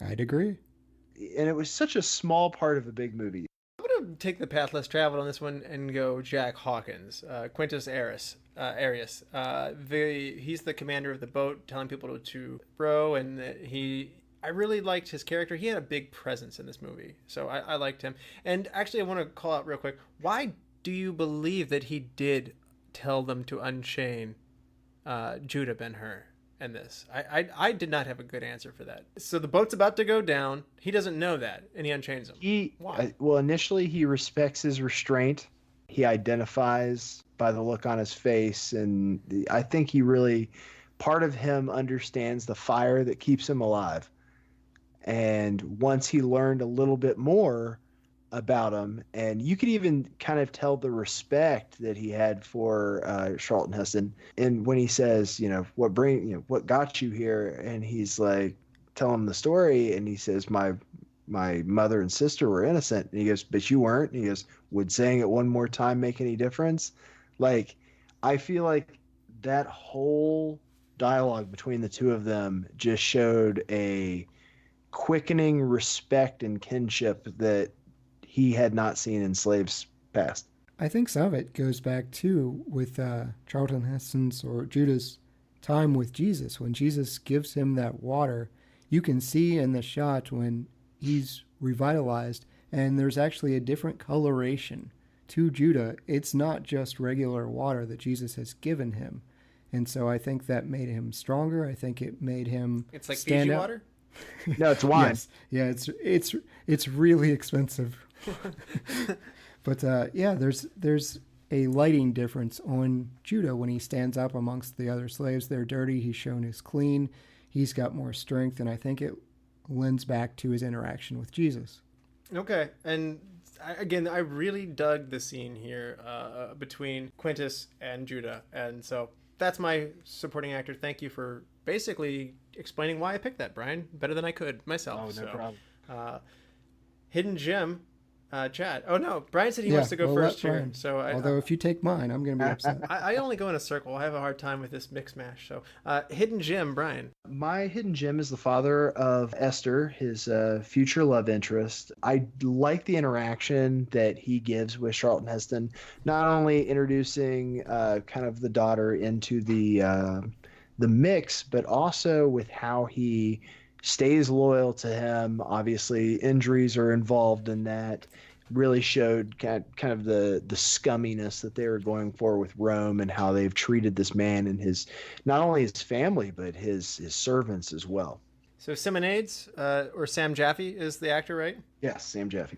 I'd agree. And it was such a small part of a big movie. I'm going to take the path less traveled on this one and go Jack Hawkins, Quintus Arius. He's the commander of the boat, telling people to row, and I really liked his character. He had a big presence in this movie, so I liked him. And actually, I want to call out real quick, why do you believe that he did tell them to unchain Judah Ben-Hur in this? I did not have a good answer for that. So the boat's about to go down. He doesn't know that, and he unchains him. Why? Well, initially he respects his restraint. He identifies by the look on his face, and I think part of him understands the fire that keeps him alive. And once he learned a little bit more about him, and you could even kind of tell the respect that he had for Charlton Heston. And when he says, what got you here, and he's like telling him the story, and he says, my mother and sister were innocent, and he goes, but you weren't. And he goes, would saying it one more time make any difference? Like, I feel like that whole dialogue between the two of them just showed a quickening respect and kinship that he had not seen in Slaves past. I think some of it goes back too with Charlton Heston's or Judah's time with Jesus. When Jesus gives him that water, you can see in the shot when he's revitalized, and there's actually a different coloration to Judah. It's not just regular water that Jesus has given him. And so I think that made him stronger. I think it made him It's like stand Fiji out. water? No, it's wine. Yes. Yeah, it's really expensive. But there's a lighting difference on Judah when he stands up amongst the other slaves. They're dirty. He's shown as clean. He's got more strength, and I think it lends back to his interaction with Jesus. Okay, and I really dug the scene here between Quintus and Judah, and so that's my supporting actor. Thank you for basically explaining why I picked that, Bryan, better than I could myself. Oh, no problem. Hidden gem, Chad. Oh no, Bryan said he wants to go first here. So although if you take mine, I'm going to be upset. I only go in a circle. I have a hard time with this mix mash. So hidden gem, Bryan. My hidden gem is the father of Esther, his future love interest. I like the interaction that he gives with Charlton Heston, not only introducing kind of the daughter into the mix, but also with how he stays loyal to him. Obviously, injuries are involved in that. Really showed kind of the scumminess that they were going for with Rome, and how they've treated this man and his, not only his family, but his servants as well. So Simonades, or Sam Jaffe is the actor, right? Yes, Sam Jaffe.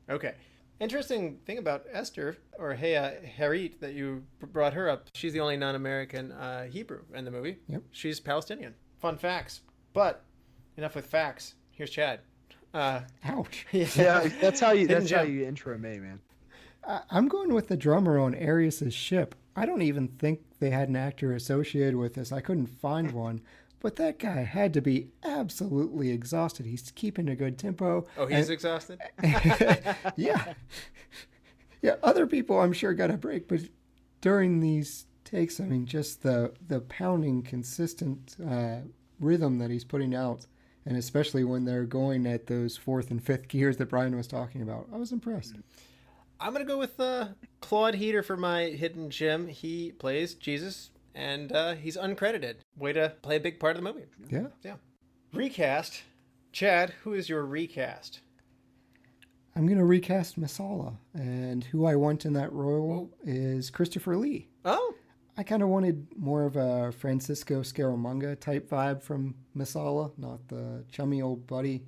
Okay. Interesting thing about Esther, or Haya Harareet, that you brought her up. She's the only non-American Hebrew in the movie. Yep. She's Palestinian. Fun facts. But enough with facts. Here's Chad. Ouch. Yeah, that's how you gem. intro me, man. I'm going with the drummer on Arius's ship. I don't even think they had an actor associated with this. I couldn't find one. But that guy had to be absolutely exhausted. He's keeping a good tempo. Oh, he's exhausted? Yeah. Yeah, other people I'm sure got a break, but during these takes, I mean, just the pounding, consistent rhythm that he's putting out, and especially when they're going at those fourth and fifth gears that Bryan was talking about, I was impressed. I'm going to go with Claude Heater for my hidden gem. He plays Jesus, and he's uncredited. Way to play a big part of the movie. Yeah. Recast. Chad, who is your recast? I'm going to recast Masala, and who I want in that role is Christopher Lee. Oh. I kind of wanted more of a Francisco Scaramanga type vibe from Masala, not the chummy old buddy.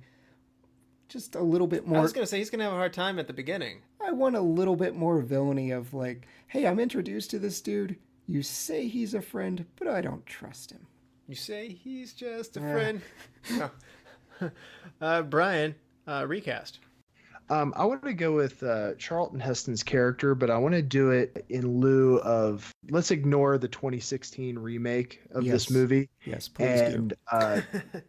Just a little bit more. I was going to say, he's going to have a hard time at the beginning. I want a little bit more villainy of like, hey, I'm introduced to this dude. You say he's a friend, but I don't trust him. You say he's just a friend. No. Bryan, recast. I want to go with Charlton Heston's character, but I want to do it in lieu of, let's ignore the 2016 remake of this movie. Yes, please and,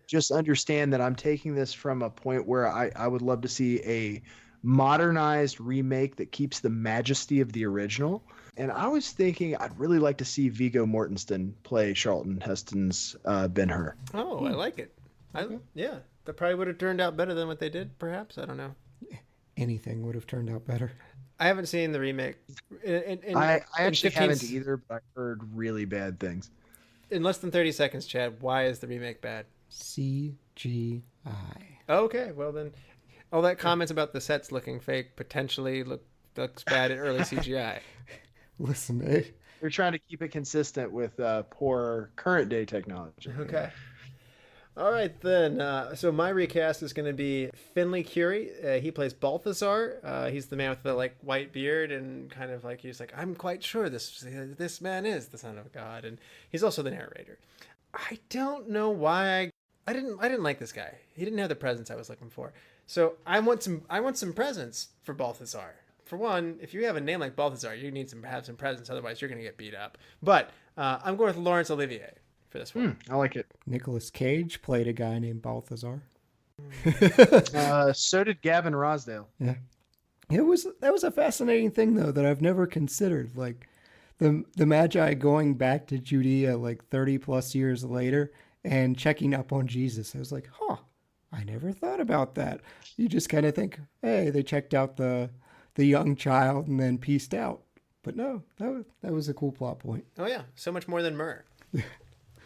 just understand that I'm taking this from a point where I would love to see a modernized remake that keeps the majesty of the original. And I was thinking I'd really like to see Viggo Mortensen play Charlton Heston's Ben-Hur. Oh, I like it. Yeah, that probably would have turned out better than what they did, perhaps. I don't know. Anything would have turned out better. I haven't seen the remake. I actually haven't either, but I've heard really bad things. In less than 30 seconds, Chad, why is the remake bad? CGI. Okay, well then, all that comments about the sets looking fake potentially looks bad in early CGI. Listen, They're trying to keep it consistent with poor current day technology. Okay. All right, then. So my recast is going to be Finlay Currie. He plays Balthazar. He's the man with the white beard, and kind of he's like, I'm quite sure this man is the Son of God, and he's also the narrator. I don't know why I I didn't like this guy. He didn't have the presence I was looking for. So I want some presence for Balthazar. For one, if you have a name like Balthazar, you need to have some presence. Otherwise, you're going to get beat up. But I'm going with Laurence Olivier for this one. I like it. Nicolas Cage played a guy named Balthazar. So did Gavin Rosdale. Yeah. That was a fascinating thing though that I've never considered. Like the Magi going back to Judea like 30 plus years later and checking up on Jesus. I was like, I never thought about that. You just kind of think, hey, they checked out the young child and then pieced out. But no, that was a cool plot point. Oh yeah, so much more than myrrh.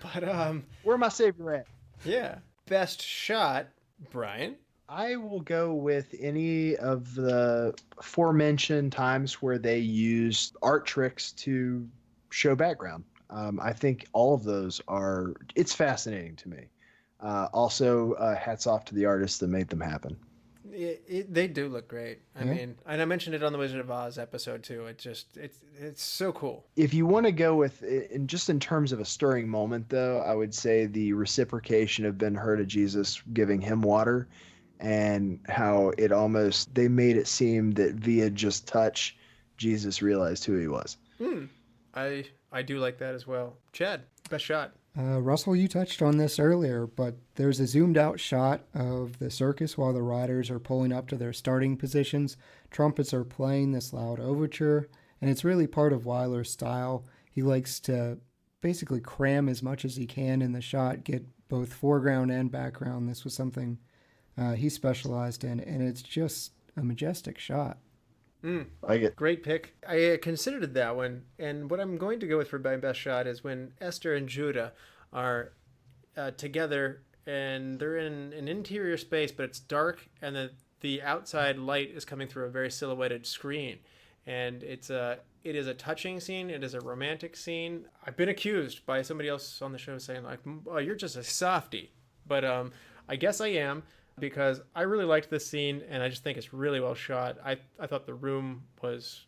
But where my savior at? Yeah, best shot, Bryan. I will go with any of the aforementioned times where they use art tricks to show background. I think all of those it's fascinating to me. Also, hats off to the artists that made them happen. They do look great. I mean, and I mentioned it on the Wizard of Oz episode too. It's so cool. If you want to go with, in terms of a stirring moment, though, I would say the reciprocation of Ben-Hur to Jesus giving him water, and how they made it seem that via just touch, Jesus realized who he was. I do like that as well. Chad, best shot. Russell, you touched on this earlier, but there's a zoomed out shot of the circus while the riders are pulling up to their starting positions. Trumpets are playing this loud overture, and it's really part of Wyler's style. He likes to basically cram as much as he can in the shot, get both foreground and background. This was something he specialized in, and it's just a majestic shot. Like it. Great pick. I considered that one, and what I'm going to go with for my best shot is when Esther and Judah are together, and they're in an interior space, but it's dark, and the outside light is coming through a very silhouetted screen, and it is a touching scene. It is a romantic scene. I've been accused by somebody else on the show saying like, "Oh, you're just a softie," but I guess I am, because I really liked this scene, and I just think it's really well shot. I thought the room was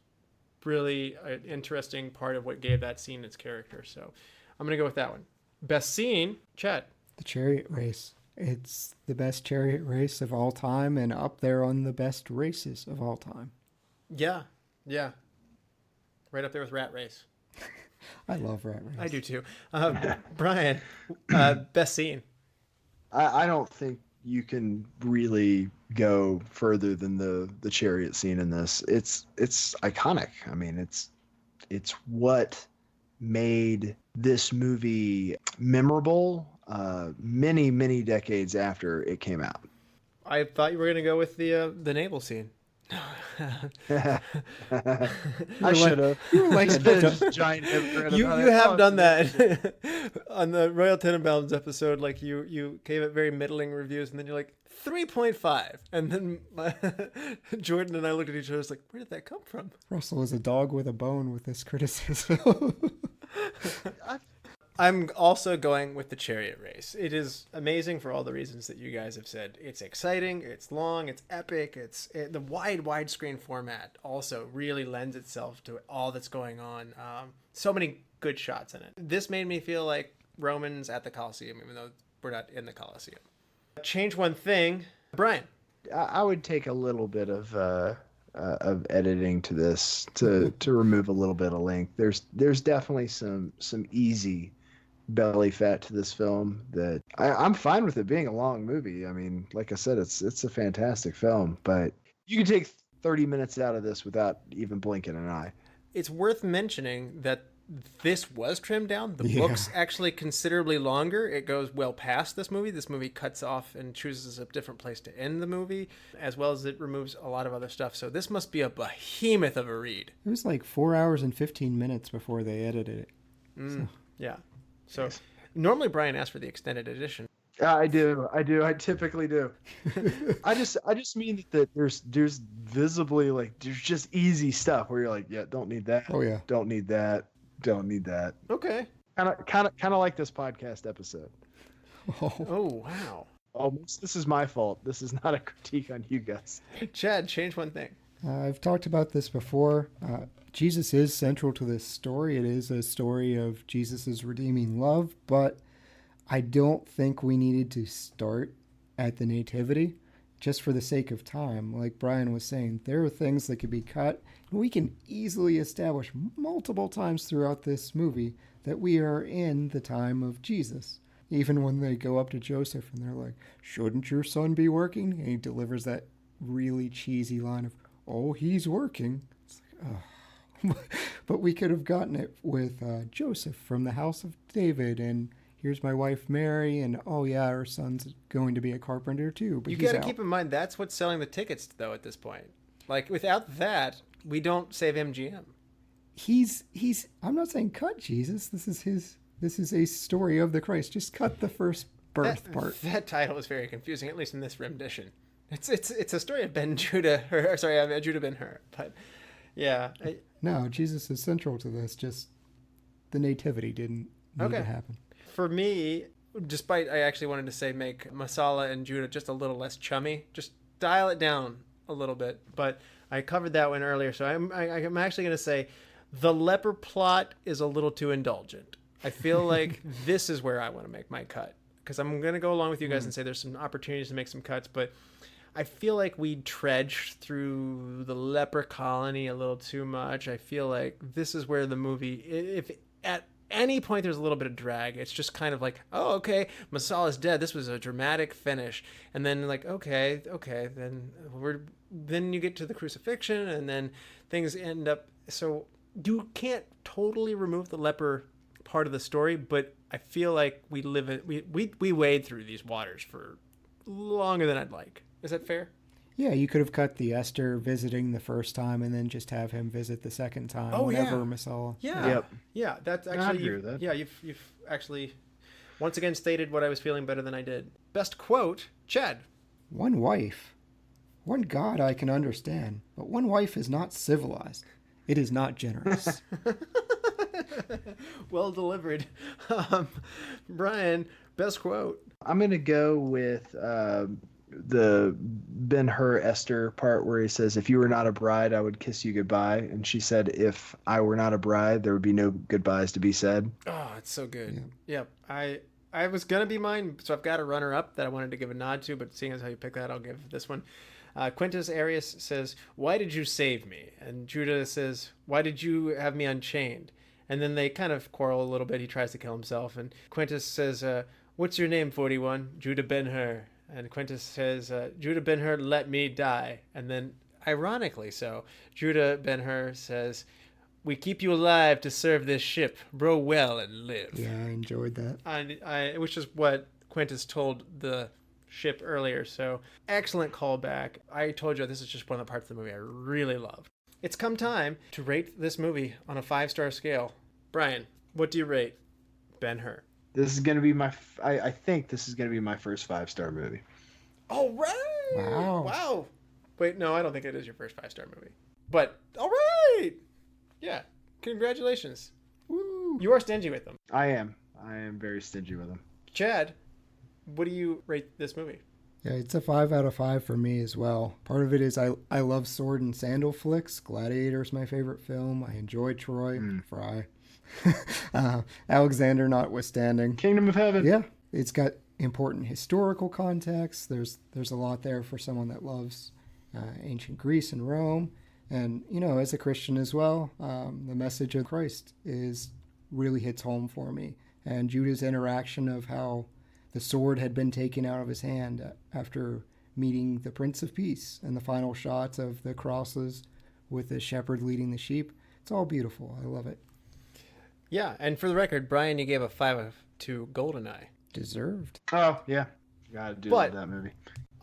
really an interesting part of what gave that scene its character. So I'm going to go with that one. Best scene, Chad. The chariot race. It's the best chariot race of all time and up there on the best races of all time. Yeah. Right up there with Rat Race. I love Rat Race. I do too. Bryan, best scene. I don't think you can really go further than the chariot scene in this. It's iconic. I mean, it's what made this movie memorable many decades after it came out. I thought you were going to go with the naval scene. I should have. You were like giant. You have done that on the Royal Tenenbaums episode. Like you gave it very middling reviews, and then you're like 3.5, and then Jordan and I looked at each other. Was like, where did that come from? Russell is a dog with a bone with this criticism. I'm also going with the chariot race. It is amazing for all the reasons that you guys have said. It's exciting, it's long, it's epic, the widescreen format also really lends itself to all that's going on. So many good shots in it. This made me feel like Romans at the Colosseum, even though we're not in the Colosseum. Change one thing. Bryan. I would take a little bit of editing to this to remove a little bit of length. There's definitely some easy belly fat to this film that I'm fine with it being a long movie. I mean, like I said, it's a fantastic film, but you can take 30 minutes out of this without even blinking an eye. It's worth mentioning that this was trimmed down. The book's actually considerably longer. It goes well past this movie. This movie cuts off and chooses a different place to end the movie, as well as it removes a lot of other stuff. So this must be a behemoth of a read. It was like 4 hours and 15 minutes before they edited it. Yeah. So normally Bryan asks for the extended edition. I do. I typically do. I just mean that there's visibly like there's just easy stuff where you're like, yeah, don't need that. Oh yeah. Don't need that. Don't need that. Okay. Kind of like this podcast episode. Oh wow. Almost. This is my fault. This is not a critique on you guys. Chad, change one thing. I've talked about this before. Jesus is central to this story. It is a story of Jesus's redeeming love, but I don't think we needed to start at the nativity just for the sake of time. Like Bryan was saying, there are things that could be cut. And we can easily establish multiple times throughout this movie that we are in the time of Jesus. Even when they go up to Joseph and they're like, shouldn't your son be working? And he delivers that really cheesy line of, oh, he's working. It's like, oh. But we could have gotten it with Joseph from the house of David, and here's my wife Mary, and oh yeah, our son's going to be a carpenter too. But you got to keep in mind that's what's selling the tickets though at this point. Like without that, we don't save MGM. He's. I'm not saying cut Jesus. This is a story of the Christ. Just cut the first birth part. That title is very confusing, at least in this rendition. It's a story of Judah Ben-Hur, but yeah. No, Jesus is central to this. Just the nativity didn't need to happen. For me, despite I actually wanted to say make Masala and Judah just a little less chummy, just dial it down a little bit. But I covered that one earlier, so I'm actually going to say the leper plot is a little too indulgent. I feel like this is where I want to make my cut, because I'm going to go along with you guys and say there's some opportunities to make some cuts, but I feel like we trudged through the leper colony a little too much. I feel like this is where the movie, if at any point there's a little bit of drag, it's just kind of like, oh, okay, Masala's dead. This was a dramatic finish. And then like, okay, then you get to the crucifixion, and then things end up, so you can't totally remove the leper part of the story, but I feel like we wade through these waters for longer than I'd like. Is that fair? Yeah, you could have cut the Esther visiting the first time and then just have him visit the second time. Masala. Yeah. Yep. Yeah, that's actually. I agree with that. Yeah, you've actually once again stated what I was feeling better than I did. Best quote, Chad. One wife, one God I can understand, but one wife is not civilized. It is not generous. Well delivered. Bryan, best quote. I'm going to go with the Ben-Hur Esther part where he says, if you were not a bride, I would kiss you goodbye. And she said, if I were not a bride, there would be no goodbyes to be said. Oh, it's so good. Yeah. I was going to be mine, so I've got a runner-up that I wanted to give a nod to, but seeing as how you pick that, I'll give this one. Quintus Arius says, why did you save me? And Judah says, why did you have me unchained? And then they kind of quarrel a little bit. He tries to kill himself. And Quintus says, what's your name, 41? Judah Ben-Hur. And Quintus says, Judah Ben-Hur, let me die. And then, ironically so, Judah Ben-Hur says, we keep you alive to serve this ship. Row well and live. Yeah, I enjoyed that. Which is what Quintus told the ship earlier. So, excellent callback. I told you this is just one of the parts of the movie I really love. It's come time to rate this movie on a 5-star scale. Bryan, what do you rate Ben-Hur? This is going to be I think this is going to be my first 5-star movie. All right. Wow. Wait, no, I don't think it is your first 5-star movie. But, all right. Yeah. Congratulations. Woo. You are stingy with them. I am very stingy with them. Chad, what do you rate this movie? Yeah, it's a 5 out of 5 for me as well. Part of it is I love sword and sandal flicks. Gladiator's my favorite film. I enjoy Troy, Frye. Alexander notwithstanding. Kingdom of Heaven. Yeah, it's got important historical context. There's a lot there for someone that loves ancient Greece and Rome. And, as a Christian as well, the message of Christ really hits home for me. And Judah's interaction of how the sword had been taken out of his hand after meeting the Prince of Peace, and the final shots of the crosses with the shepherd leading the sheep. It's all beautiful. I love it. Yeah, and for the record, Bryan, you gave a 5 to GoldenEye. Deserved. Oh, yeah. Gotta do that movie.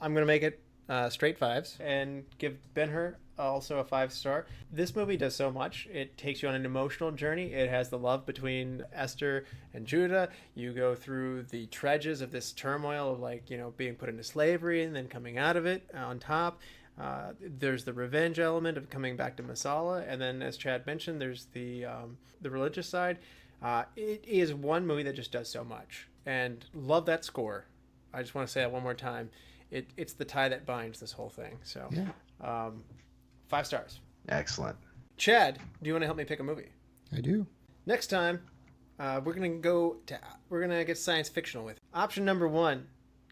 I'm going to make it straight 5s and give Ben-Hur also a 5-star. This movie does so much. It takes you on an emotional journey. It has the love between Esther and Judah. You go through the trudges of this turmoil of being put into slavery and then coming out of it on top. There's the revenge element of coming back to Masala, and then as Chad mentioned, there's the religious side. It is one movie that just does so much, and love that score. I just want to say that one more time. It's the tie that binds this whole thing. So, yeah. 5 stars. Excellent. Chad, do you want to help me pick a movie? I do. Next time, We're gonna get science fictional with it. Option number 1,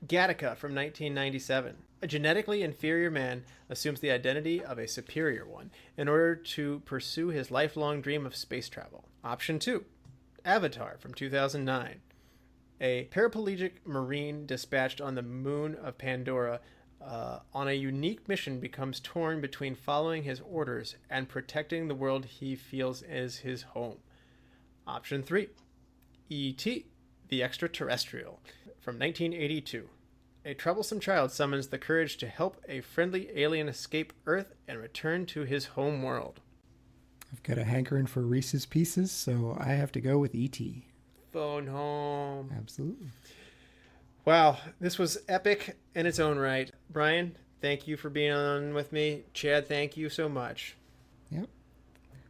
Gattaca from 1997. A genetically inferior man assumes the identity of a superior one in order to pursue his lifelong dream of space travel. Option 2, Avatar from 2009. A paraplegic marine dispatched on the moon of Pandora on a unique mission becomes torn between following his orders and protecting the world he feels is his home. Option 3, E.T., the Extraterrestrial from 1982. A troublesome child summons the courage to help a friendly alien escape Earth and return to his home world. I've got a hankering for Reese's Pieces, so I have to go with E.T. Phone home. Absolutely. Wow, this was epic in its own right. Bryan, thank you for being on with me. Chad, thank you so much. Yep.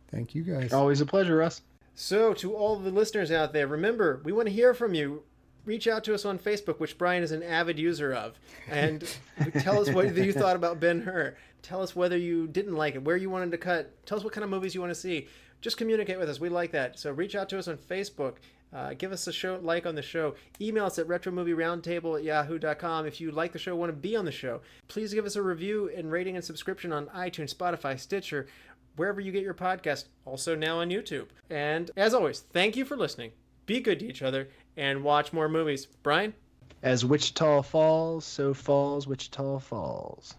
Thank you, guys. Always a pleasure, Russ. So, to all the listeners out there, remember, we want to hear from you. Reach out to us on Facebook, which Bryan is an avid user of, and tell us what you thought about Ben-Hur. Tell us whether you didn't like it, where you wanted to cut. Tell us what kind of movies you want to see. Just communicate with us. We like that. So reach out to us on Facebook. Give us a like on the show. Email us at retromovieroundtable@yahoo.com. If you like the show, want to be on the show, please give us a review and rating and subscription on iTunes, Spotify, Stitcher, wherever you get your podcast. Also now on YouTube. And as always, thank you for listening. Be good to each other and watch more movies. Bryan? As Wichita falls, so falls Wichita Falls.